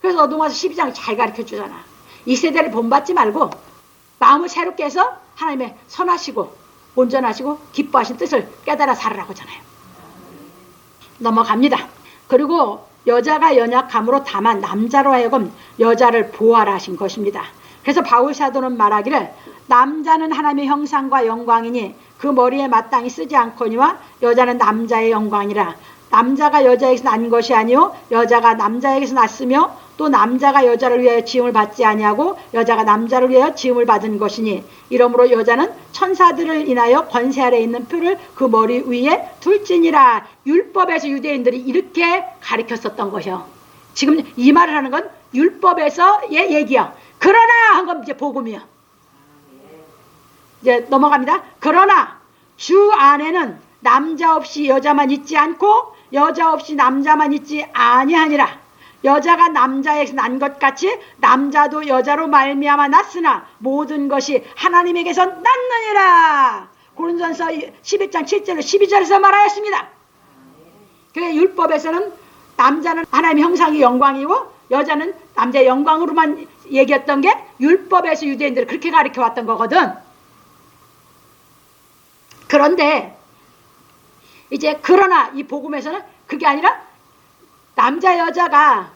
그래서 어둠와서 12장 잘 가르쳐 주잖아. 이 세대를 본받지 말고 마음을 새롭게 해서 하나님의 선하시고 온전하시고 기뻐하신 뜻을 깨달아 살으라고 하잖아요. 넘어갑니다. 그리고 여자가 연약함으로 다만 남자로 하여금 여자를 보호하라 하신 것입니다. 그래서 바울 사도는 말하기를 남자는 하나님의 형상과 영광이니 그 머리에 마땅히 쓰지 않거니와 여자는 남자의 영광이라. 남자가 여자에게서 난 것이 아니요 여자가 남자에게서 났으며 또 남자가 여자를 위하여 지음을 받지 아니하고 여자가 남자를 위하여 지음을 받은 것이니 이러므로 여자는 천사들을 인하여 권세 아래 있는 표를 그 머리 위에 둘지니라. 율법에서 유대인들이 이렇게 가르쳤었던 것이요. 지금 이 말을 하는 건 율법에서의 얘기야. 그러나 한 건 이제 복음이야. 이제 넘어갑니다. 그러나 주 안에는 남자 없이 여자만 있지 않고 여자 없이 남자만 있지 아니하니라. 여자가 남자에게서 난 것 같이 남자도 여자로 말미암아 났으나 모든 것이 하나님에게서 났느니라. 고린도전서 11장 7절 12절에서 말하였습니다. 그래 율법에서는 남자는 하나님의 형상이 영광이고 여자는 남자의 영광으로만 얘기했던 게 율법에서 유대인들을 그렇게 가르쳐 왔던 거거든. 그런데 이제 그러나 이 복음에서는 그게 아니라 남자 여자가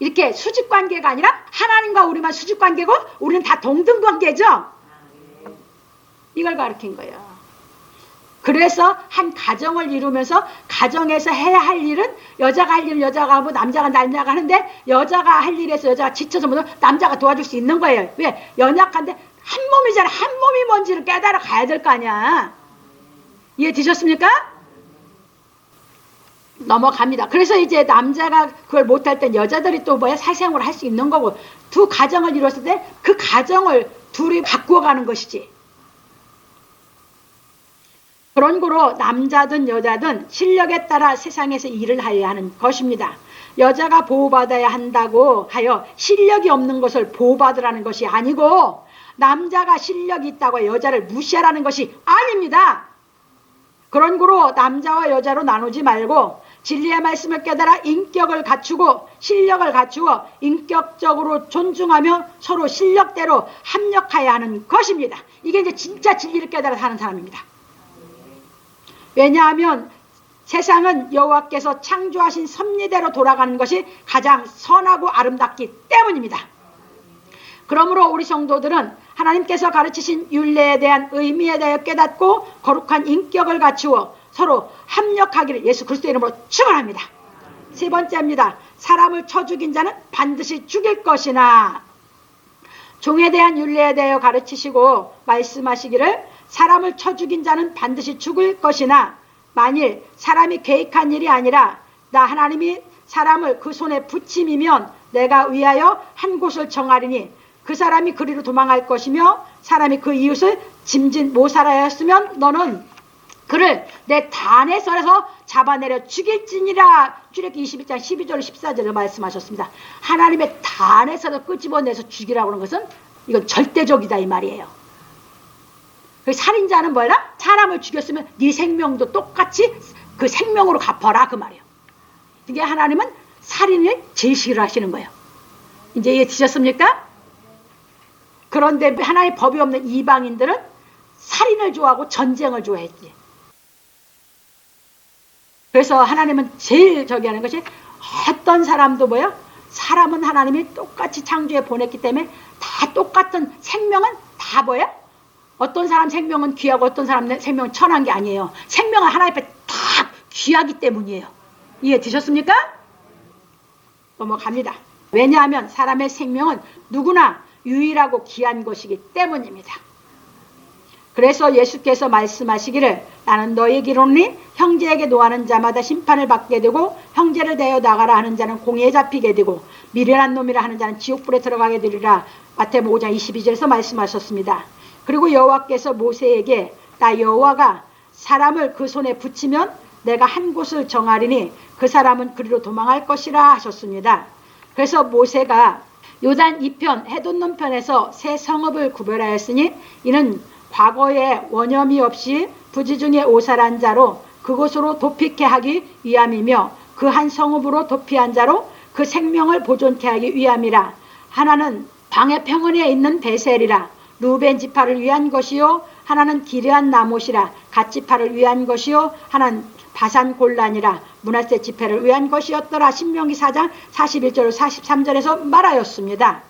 이렇게 수직관계가 아니라 하나님과 우리만 수직관계고 우리는 다 동등관계죠. 이걸 가르친 거예요. 그래서 한 가정을 이루면서 가정에서 해야 할 일은 여자가 할 일은 여자가 하고 남자가 하는데 여자가 할 일에서 여자가 지쳐서 남자가 도와줄 수 있는 거예요. 왜? 연약한데 한 몸이잖아. 한 몸이 뭔지를 깨달아 가야 될 거 아니야. 이해되셨습니까? 넘어갑니다. 그래서 이제 남자가 그걸 못할 땐 여자들이 또 사생활을 할 수 있는 거고 두 가정을 이뤘을 때 그 가정을 둘이 바꾸어 가는 것이지. 그런 거로 남자든 여자든 실력에 따라 세상에서 일을 해야 하는 것입니다. 여자가 보호받아야 한다고 하여 실력이 없는 것을 보호받으라는 것이 아니고 남자가 실력이 있다고 여자를 무시하라는 것이 아닙니다. 그런 거로 남자와 여자로 나누지 말고 진리의 말씀을 깨달아 인격을 갖추고 실력을 갖추어 인격적으로 존중하며 서로 실력대로 합력해야 하는 것입니다. 이게 이제 진짜 진리를 깨달아 사는 사람입니다. 왜냐하면 세상은 여호와께서 창조하신 섭리대로 돌아가는 것이 가장 선하고 아름답기 때문입니다. 그러므로 우리 성도들은 하나님께서 가르치신 율례에 대한 의미에 대해 깨닫고 거룩한 인격을 갖추어 서로 합력하기를 예수 그리스도의 이름으로 축원합니다. 세 번째입니다. 사람을 쳐 죽인 자는 반드시 죽일 것이나 종에 대한 율례에 대하여 가르치시고 말씀하시기를 사람을 쳐 죽인 자는 반드시 죽을 것이나 만일 사람이 계획한 일이 아니라 나 하나님이 사람을 그 손에 붙임이면 내가 위하여 한 곳을 정하리니 그 사람이 그리로 도망할 것이며 사람이 그 이웃을 짐짓 모살하였으면 너는 그를 내 단에 썰어서 잡아내려 죽일지니라. 출애굽기 21장 12절 14절에 말씀하셨습니다. 하나님의 단에 썰어 끄집어내서 죽이라고 하는 것은 이건 절대적이다 이 말이에요. 살인자는 뭐라? 사람을 죽였으면 네 생명도 똑같이 그 생명으로 갚아라 그 말이에요. 이게 하나님은 살인을 제일 싫어하시는 거예요. 이제 이해되셨습니까? 그런데 하나의 법이 없는 이방인들은 살인을 좋아하고 전쟁을 좋아했지. 그래서 하나님은 제일 저기 하는 것이 어떤 사람도 사람은 하나님이 똑같이 창조해 보냈기 때문에 다 똑같은 생명은 다 어떤 사람 생명은 귀하고 어떤 사람 생명은 천한 게 아니에요. 생명은 하나님 앞에 다 귀하기 때문이에요. 이해되셨습니까? 넘어갑니다. 왜냐하면 사람의 생명은 누구나 유일하고 귀한 것이기 때문입니다. 그래서 예수께서 말씀하시기를 나는 너희에게 이르노니 형제에게 노하는 자마다 심판을 받게 되고 형제를 대하여 나가라 하는 자는 공의에 잡히게 되고 미련한 놈이라 하는 자는 지옥불에 들어가게 되리라. 마태복음 5장 22절에서 말씀하셨습니다. 그리고 여호와께서 모세에게 나 여호와가 사람을 그 손에 붙이면 내가 한 곳을 정하리니 그 사람은 그리로 도망할 것이라 하셨습니다. 그래서 모세가 요단 2편 해돋는 편에서 세 성읍을 구별하였으니 이는 과거에 원염이 없이 부지중에 오살한 자로 그곳으로 도피케 하기 위함이며 그 한 성읍으로 도피한 자로 그 생명을 보존케 하기 위함이라. 하나는 방의 평원에 있는 베셀이라 루벤 지파를 위한 것이요 하나는 기르한 나못이라 갓 지파를 위한 것이요 하나는 바산 골란이라 므낫세 지파를 위한 것이었더라. 신명기 4장 41절 43절에서 말하였습니다.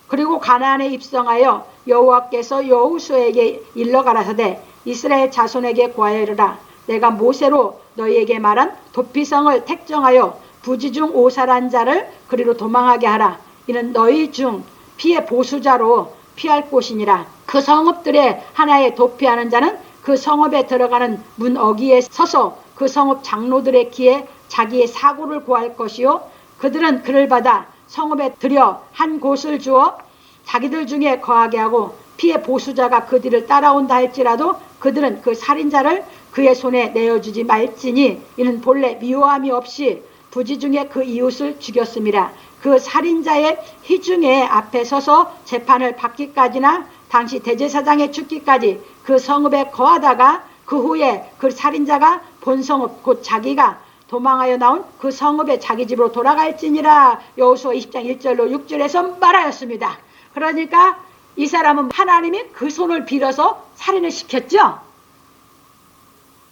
그리고 가나안에 입성하여 여호와께서 여호수아에게 일러 가라사대 이스라엘 자손에게 고하여 이르라. 내가 모세로 너희에게 말한 도피성을 택정하여 부지중 오살한 자를 그리로 도망하게 하라. 이는 너희 중 피의 보수자로 피할 곳이니라. 그 성읍들의 하나에 도피하는 자는 그 성읍에 들어가는 문 어귀에 서서 그 성읍 장로들의 귀에 자기의 사고를 고할 것이요 그들은 그를 받아 성읍에 들여 한 곳을 주어 자기들 중에 거하게 하고 피의 보수자가 그 뒤를 따라온다 할지라도 그들은 그 살인자를 그의 손에 내어주지 말지니 이는 본래 미워함이 없이 부지중에 그 이웃을 죽였음이라. 그 살인자의 희중에 앞에 서서 재판을 받기까지나 당시 대제사장의 죽기까지 그 성읍에 거하다가 그 후에 그 살인자가 본 성읍 곧 자기가 도망하여 나온 그 성읍에 자기 집으로 돌아갈지니라. 여호수아 20장 1절로 6절에서 말하였습니다. 그러니까 이 사람은 하나님이 그 손을 빌어서 살인을 시켰죠.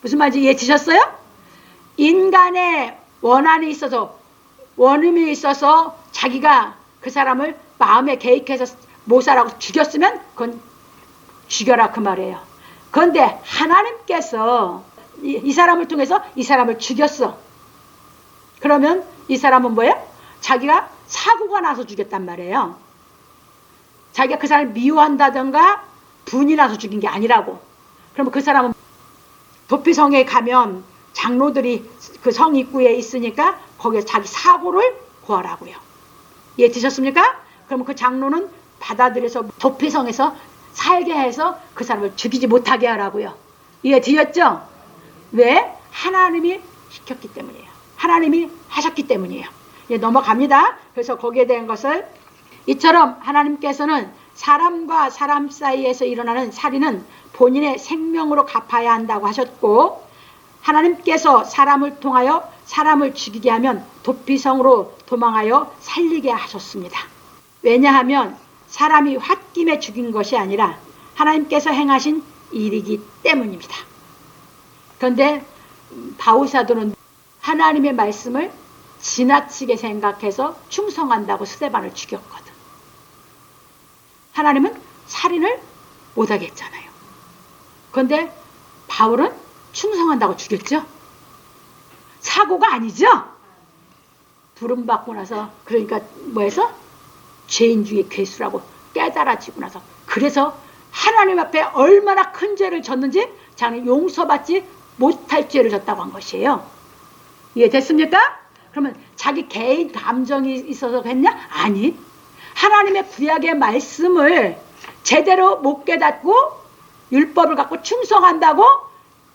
무슨 말인지 이해되셨어요? 인간의 원한이 있어서 원음이 있어서 자기가 그 사람을 마음에 계획해서 모살하고 죽였으면 그건 죽여라 그 말이에요. 그런데 하나님께서 이 사람을 통해서 이 사람을 죽였어. 그러면 이 사람은 뭐예요? 자기가 사고가 나서 죽였단 말이에요. 자기가 그 사람을 미워한다던가 분이 나서 죽인 게 아니라고. 그러면 그 사람은 도피성에 가면 장로들이 그 성 입구에 있으니까 거기서 자기 사고를 구하라고요. 이해 되셨습니까? 그러면 그 장로는 받아들여서 도피성에서 살게 해서 그 사람을 죽이지 못하게 하라고요. 이해 되셨죠? 왜? 하나님이 시켰기 때문이에요. 하나님이 하셨기 때문이에요. 예, 넘어갑니다. 그래서 거기에 대한 것을 이처럼 하나님께서는 사람과 사람 사이에서 일어나는 살인은 본인의 생명으로 갚아야 한다고 하셨고, 하나님께서 사람을 통하여 사람을 죽이게 하면 도피성으로 도망하여 살리게 하셨습니다. 왜냐하면 사람이 홧김에 죽인 것이 아니라 하나님께서 행하신 일이기 때문입니다. 그런데 바울사도는 하나님의 말씀을 지나치게 생각해서 충성한다고 스데반을 죽였거든. 하나님은 살인을 못하게 했잖아요. 그런데 바울은 충성한다고 죽였죠. 사고가 아니죠. 부름받고 나서, 그러니까 뭐해서? 죄인 중에 괴수라고 깨달아지고 나서, 그래서 하나님 앞에 얼마나 큰 죄를 졌는지 자기는 용서받지 못할 죄를 졌다고 한 것이에요. 이해됐습니까? 그러면 자기 개인 감정이 있어서 했냐? 아니, 하나님의 구약의 말씀을 제대로 못 깨닫고 율법을 갖고 충성한다고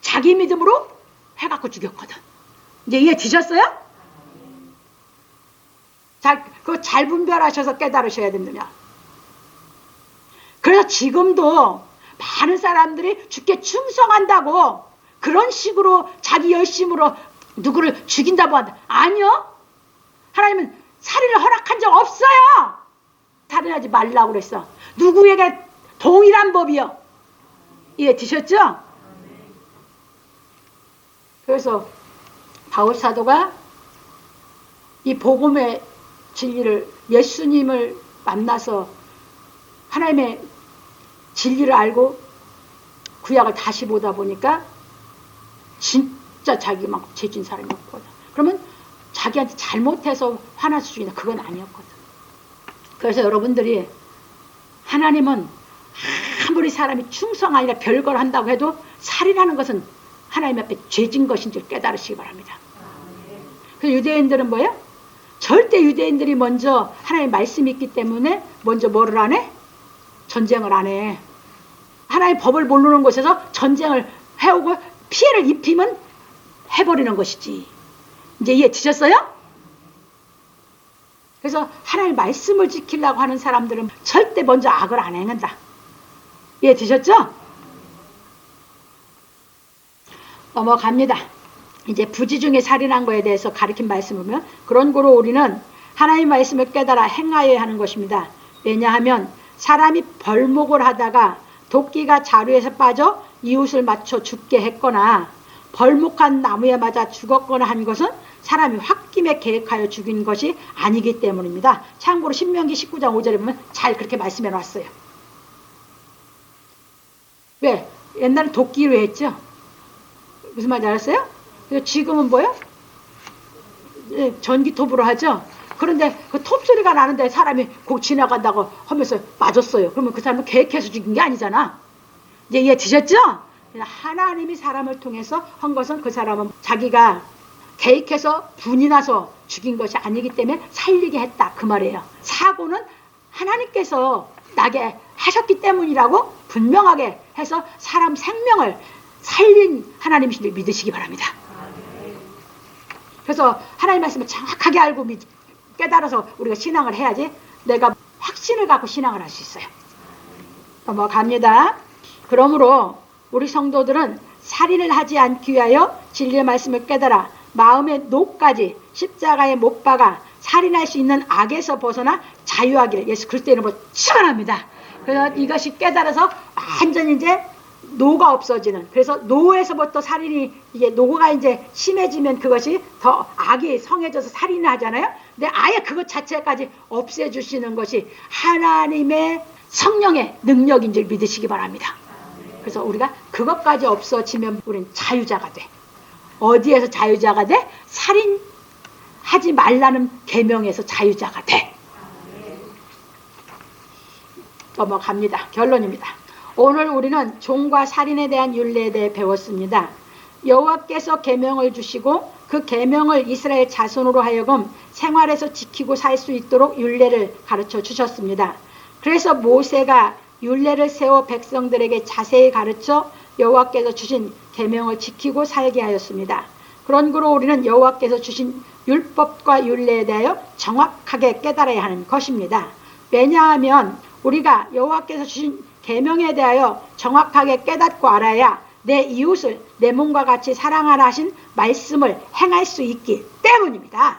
자기 믿음으로 해갖고 죽였거든. 이제 이해 되셨어요? 자, 그거 잘 분별하셔서 깨달으셔야 됩니다. 그래서 지금도 많은 사람들이 주께 충성한다고 그런 식으로 자기 열심으로 누구를 죽인다고 한다. 아니요. 하나님은 살인을 허락한 적 없어요. 살인하지 말라고 그랬어. 누구에게 동일한 법이요. 이해 되셨죠? 그래서 바울사도가 이 복음의 진리를, 예수님을 만나서 하나님의 진리를 알고 구약을 다시 보다 보니까 진짜 자기만 죄진 사람이 없거든. 그러면 자기한테 잘못해서 화나서 죽이나, 그건 아니었거든. 그래서 여러분들이 하나님은 아무리 사람이 충성 아니라 별걸 한다고 해도 살인하는 것은 하나님 앞에 죄진 것인 줄 깨달으시기 바랍니다. 그래서 유대인들은 뭐예요? 절대 유대인들이 먼저 하나님의 말씀이 있기 때문에 먼저 뭐를 안 해? 전쟁을 안 해. 하나님의 법을 모르는 곳에서 전쟁을 해오고 피해를 입히면 해버리는 것이지. 이제 이해 드셨어요? 그래서 하나님의 말씀을 지키려고 하는 사람들은 절대 먼저 악을 안 행한다. 이해 드셨죠? 넘어갑니다. 이제 부지 중에 살인한 거에 대해서 가르친 말씀을 보면, 그런 거로 우리는 하나님의 말씀을 깨달아 행하여야 하는 것입니다. 왜냐하면 사람이 벌목을 하다가 도끼가 자루에서 빠져 이웃을 맞춰 죽게 했거나 벌목한 나무에 맞아 죽었거나 한 것은 사람이 홧김에 계획하여 죽인 것이 아니기 때문입니다. 참고로 신명기 19장 5절에 보면 잘 그렇게 말씀해 놨어요. 왜? 옛날에 도끼로 했죠. 무슨 말인지 알았어요? 지금은 뭐예요? 전기톱으로 하죠. 그런데 그 톱 소리가 나는데 사람이 곧 지나간다고 하면서 맞았어요. 그러면 그 사람은 계획해서 죽인 게 아니잖아. 이제 이해 드셨죠? 하나님이 사람을 통해서 한 것은 그 사람은 자기가 계획해서 분이 나서 죽인 것이 아니기 때문에 살리게 했다, 그 말이에요. 사고는 하나님께서 나게 하셨기 때문이라고 분명하게 해서 사람 생명을 살린 하나님이신 줄 믿으시기 바랍니다. 그래서 하나님 말씀을 정확하게 알고 깨달아서 우리가 신앙을 해야지 내가 확신을 갖고 신앙을 할 수 있어요. 넘어갑니다. 그러므로 우리 성도들은 살인을 하지 않기 위하여 진리의 말씀을 깨달아 마음의 노까지 십자가에 못 박아 살인할 수 있는 악에서 벗어나 자유하기를 예수 그리스도의 이름으로 축원합니다. 그래서 이것이 깨달아서 완전히 이제 노가 없어지는, 그래서 노에서부터 살인이, 이게 노가 이제 심해지면 그것이 더 악이 성해져서 살인을 하잖아요. 근데 아예 그것 자체까지 없애주시는 것이 하나님의 성령의 능력인 줄 믿으시기 바랍니다. 그래서 우리가 그것까지 없어지면 우리는 자유자가 돼. 어디에서 자유자가 돼? 살인하지 말라는 계명에서 자유자가 돼. 넘어갑니다. 결론입니다. 오늘 우리는 종과 살인에 대한 율례에 대해 배웠습니다. 여호와께서 계명을 주시고 그 계명을 이스라엘 자손으로 하여금 생활에서 지키고 살 수 있도록 율례를 가르쳐 주셨습니다. 그래서 모세가 율례를 세워 백성들에게 자세히 가르쳐 여호와께서 주신 계명을 지키고 살게 하였습니다. 그런 거로 우리는 여호와께서 주신 율법과 율례에 대하여 정확하게 깨달아야 하는 것입니다. 왜냐하면 우리가 여호와께서 주신 계명에 대하여 정확하게 깨닫고 알아야 내 이웃을 내 몸과 같이 사랑하라 하신 말씀을 행할 수 있기 때문입니다.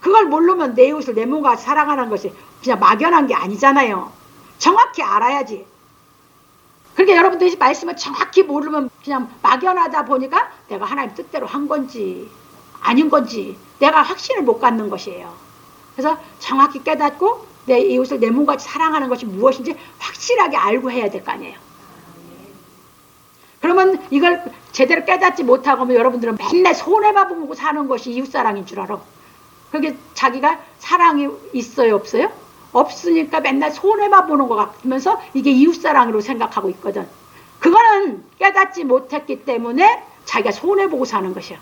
그걸 모르면 내 이웃을 내 몸과 같이 사랑하는 것이 그냥 막연한 게 아니잖아요. 정확히 알아야지. 그러니까 여러분들이 말씀을 정확히 모르면 그냥 막연하다 보니까 내가 하나님 뜻대로 한 건지 아닌 건지 내가 확신을 못 갖는 것이에요. 그래서 정확히 깨닫고 내 이웃을 내 몸같이 사랑하는 것이 무엇인지 확실하게 알고 해야 될 거 아니에요. 그러면 이걸 제대로 깨닫지 못하고 하면 여러분들은 맨날 손해만 보고 사는 것이 이웃사랑인 줄 알아. 그게 자기가 사랑이 있어요, 없어요? 없으니까 맨날 손해만 보는 것 같으면서 이게 이웃사랑으로 생각하고 있거든. 그거는 깨닫지 못했기 때문에 자기가 손해보고 사는 것이야.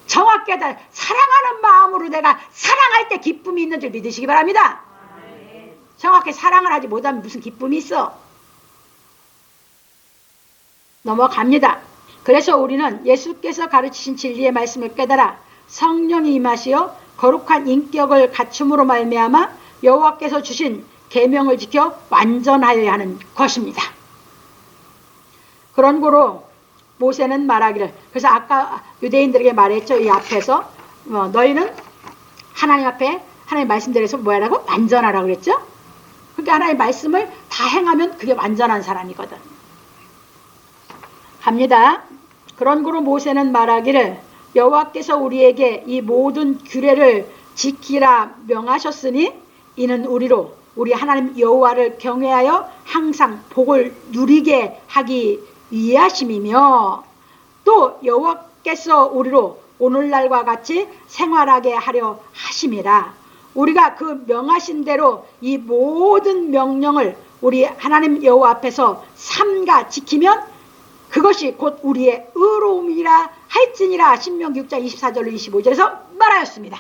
정확히 사랑하는 마음으로 내가 사랑할 때 기쁨이 있는 줄 믿으시기 바랍니다. 정확히 사랑을 하지 못하면 무슨 기쁨이 있어? 넘어갑니다. 그래서 우리는 예수께서 가르치신 진리의 말씀을 깨달아 성령이 임하시어 거룩한 인격을 갖춤으로 말미암아 여호와께서 주신 계명을 지켜 완전하여야 하는 것입니다. 그런 거로 모세는 말하기를, 그래서 아까 유대인들에게 말했죠. 이 앞에서 너희는 하나님 앞에 하나님 말씀대로서 뭐 하라고? 완전하라고 그랬죠. 그러니까 하나님 말씀을 다 행하면 그게 완전한 사람이거든. 갑니다. 그런 거로 모세는 말하기를 여호와께서 우리에게 이 모든 규례를 지키라 명하셨으니 이는 우리 하나님 여호와를 경외하여 항상 복을 누리게 하기 위하심이며 또 여호와께서 우리로 오늘날과 같이 생활하게 하려 하심이라. 우리가 그 명하신 대로 이 모든 명령을 우리 하나님 여호와 앞에서 삼가 지키면 그것이 곧 우리의 의로움이라 할지니라. 신명기 6장 24절로 25절에서 말하였습니다.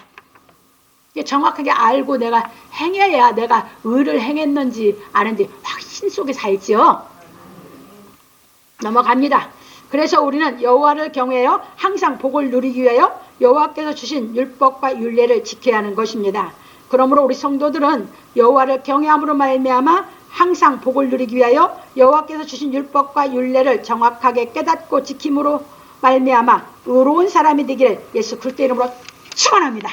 정확하게 알고 내가 행해야 내가 의를 행했는지 아는지 확신 속에 살지요. 넘어갑니다. 그래서 우리는 여호와를 경외하여 항상 복을 누리기 위하여 여호와께서 주신 율법과 율례를 지켜야 하는 것입니다. 그러므로 우리 성도들은 여호와를 경외함으로 말미암아 항상 복을 누리기 위하여 여호와께서 주신 율법과 율례를 정확하게 깨닫고 지킴으로 말미암아 의로운 사람이 되기를 예수 그리스도 이름으로 축원합니다.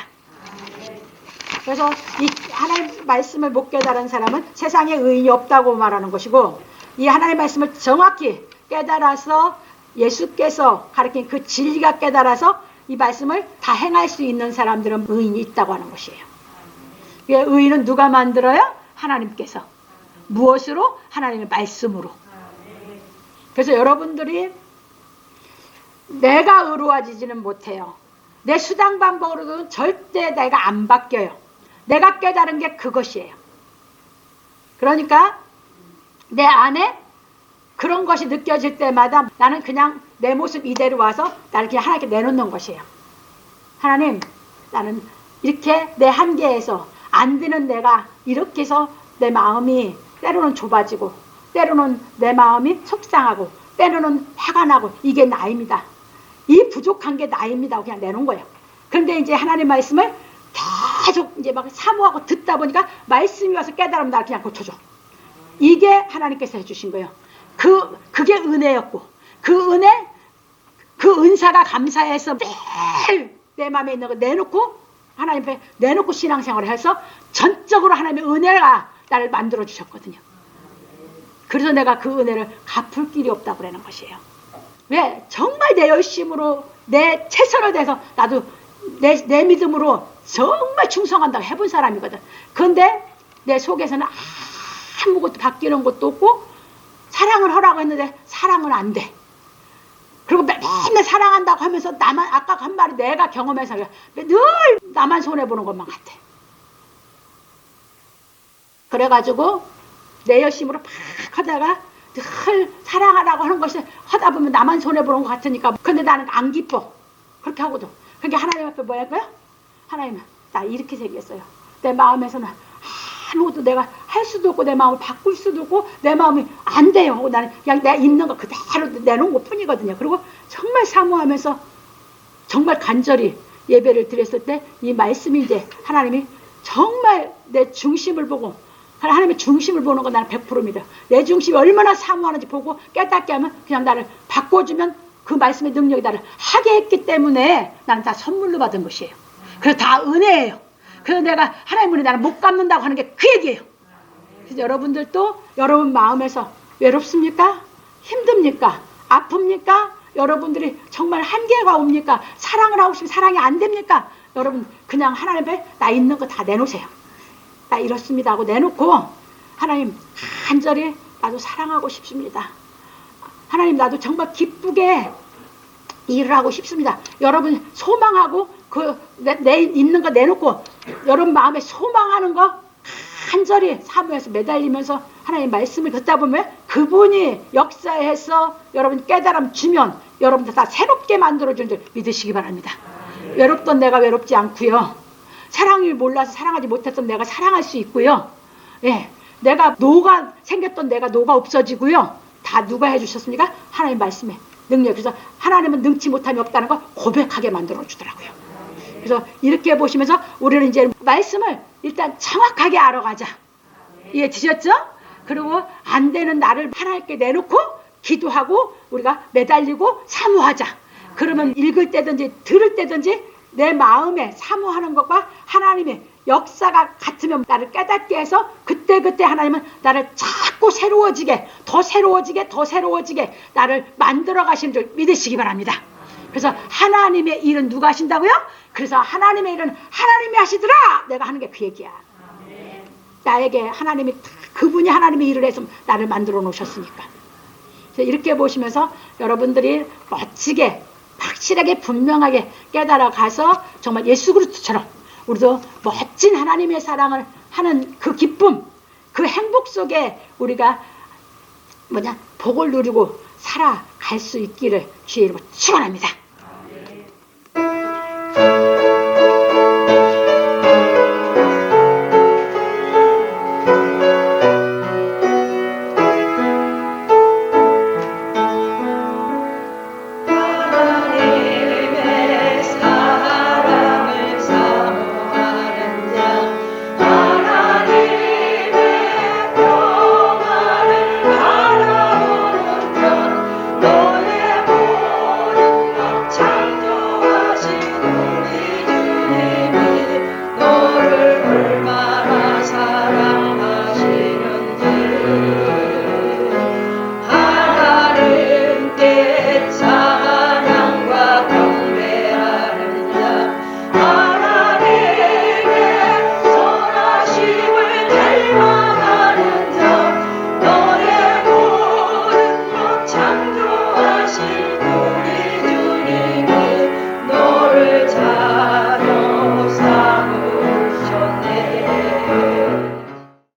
그래서 이 하나님 말씀을 못 깨달은 사람은 세상에 의인이 없다고 말하는 것이고, 이 하나님 말씀을 정확히 깨달아서 예수께서 가르친 그 진리가 깨달아서 이 말씀을 다 행할 수 있는 사람들은 의인이 있다고 하는 것이에요. 의인은 누가 만들어요? 하나님께서. 무엇으로? 하나님의 말씀으로. 그래서 여러분들이 내가 의로워지지는 못해요. 내 수단 방법으로는 절대 내가 안 바뀌어요. 내가 깨달은 게 그것이에요. 그러니까 내 안에 그런 것이 느껴질 때마다 나는 그냥 내 모습 이대로 와서 나를 그냥 하나님께 내놓는 것이에요. 하나님, 나는 이렇게 내 한계에서 안 되는 내가 이렇게 해서 내 마음이 때로는 좁아지고 때로는 내 마음이 속상하고 때로는 화가 나고 이게 나입니다. 이 부족한 게 나입니다. 그냥 내놓은 거예요. 그런데 이제 하나님 말씀을 계속 이제 막 사모하고 듣다 보니까 말씀이 와서 깨달으면 나를 그냥 고쳐줘. 이게 하나님께서 해주신 거예요. 그게 은혜였고 그 은혜, 그 은사가 감사해서 매일 내 마음에 있는 거 내놓고 하나님 앞에 내놓고 신앙생활을 해서 전적으로 하나님의 은혜가 나를 만들어 주셨거든요. 그래서 내가 그 은혜를 갚을 길이 없다고 그러는 것이에요. 왜? 정말 내 열심으로 내 최선을 다해서 나도 내 믿음으로 정말 충성한다고 해본 사람이거든. 그런데 내 속에서는 아무것도 바뀌는 것도 없고 사랑을 하라고 했는데 사랑은 안 돼. 그리고 맨날 사랑한다고 하면서 나만, 아까 한 말이 내가 경험해서 늘 나만 손해보는 것만 같아. 그래가지고 내 열심으로 막 하다가 늘 사랑하라고 하는 것이 하다 보면 나만 손해보는 것 같으니까. 근데 나는 안 기뻐. 그렇게 하고도. 그러니까 하나님 앞에 뭐 할까요? 하나님은 나 이렇게 생겼어요. 내 마음에서는 아무것도 내가 할 수도 없고 내 마음을 바꿀 수도 없고 내 마음이 안 돼요. 나는 그냥 내가 있는 거 그대로 내놓은 것 뿐이거든요. 그리고 정말 사모하면서 정말 간절히 예배를 드렸을 때 이 말씀이 이제 하나님이 정말 내 중심을 보고, 하나님의 중심을 보는 건 나는 100% 믿어. 내 중심이 얼마나 사모하는지 보고 깨닫게 하면 그냥 나를 바꿔주면 그 말씀의 능력이 나를 하게 했기 때문에 나는 다 선물로 받은 것이에요. 그래서 다 은혜예요. 그래서 내가 하나님 은혜 나를 못 갚는다고 하는 게 그 얘기예요. 그래서 여러분들도 여러분 마음에서 외롭습니까? 힘듭니까? 아픕니까? 여러분들이 정말 한계가 옵니까? 사랑을 하고 싶으면 사랑이 안 됩니까? 여러분 그냥 하나님 앞에 나 있는 거 다 내놓으세요. 나 이렇습니다 하고 내놓고 하나님 간절히 나도 사랑하고 싶습니다. 하나님 나도 정말 기쁘게 일을 하고 싶습니다. 여러분 소망하고 내 있는 거 내놓고 여러분 마음에 소망하는 거 간절히 사모해서 매달리면서 하나님 말씀을 듣다 보면 그분이 역사해서 여러분 깨달음 주면 여러분들 다 새롭게 만들어주는 줄 믿으시기 바랍니다. 외롭던 내가 외롭지 않고요. 사랑을 몰라서 사랑하지 못했던 내가 사랑할 수 있고요. 예, 내가 노가 생겼던 내가 노가 없어지고요. 다 누가 해주셨습니까? 하나님 말씀에 능력. 그래서 하나님은 능치 못함이 없다는 걸 고백하게 만들어 주더라고요. 그래서 이렇게 보시면서 우리는 이제 말씀을 일단 정확하게 알아가자. 이해 드셨죠? 그리고 안 되는 나를 하나님께 내놓고 기도하고 우리가 매달리고 사모하자. 그러면 읽을 때든지 들을 때든지 내 마음에 사모하는 것과 하나님의 역사가 같으면 나를 깨닫게 해서 그때그때 하나님은 나를 자꾸 새로워지게 더 새로워지게 더 새로워지게 나를 만들어 가시는 줄 믿으시기 바랍니다. 그래서 하나님의 일은 누가 하신다고요? 그래서 하나님의 일은 하나님이 하시더라. 내가 하는 게 그 얘기야. 나에게 하나님이 그분이 하나님의 일을 해서 나를 만들어 놓으셨으니까. 그래서 이렇게 보시면서 여러분들이 멋지게 확실하게 분명하게 깨달아 가서 정말 예수 그리스도처럼 우리도 멋진 하나님의 사랑을 하는 그 기쁨, 그 행복 속에 우리가 복을 누리고 살아갈 수 있기를 주의 이름으로 축원합니다.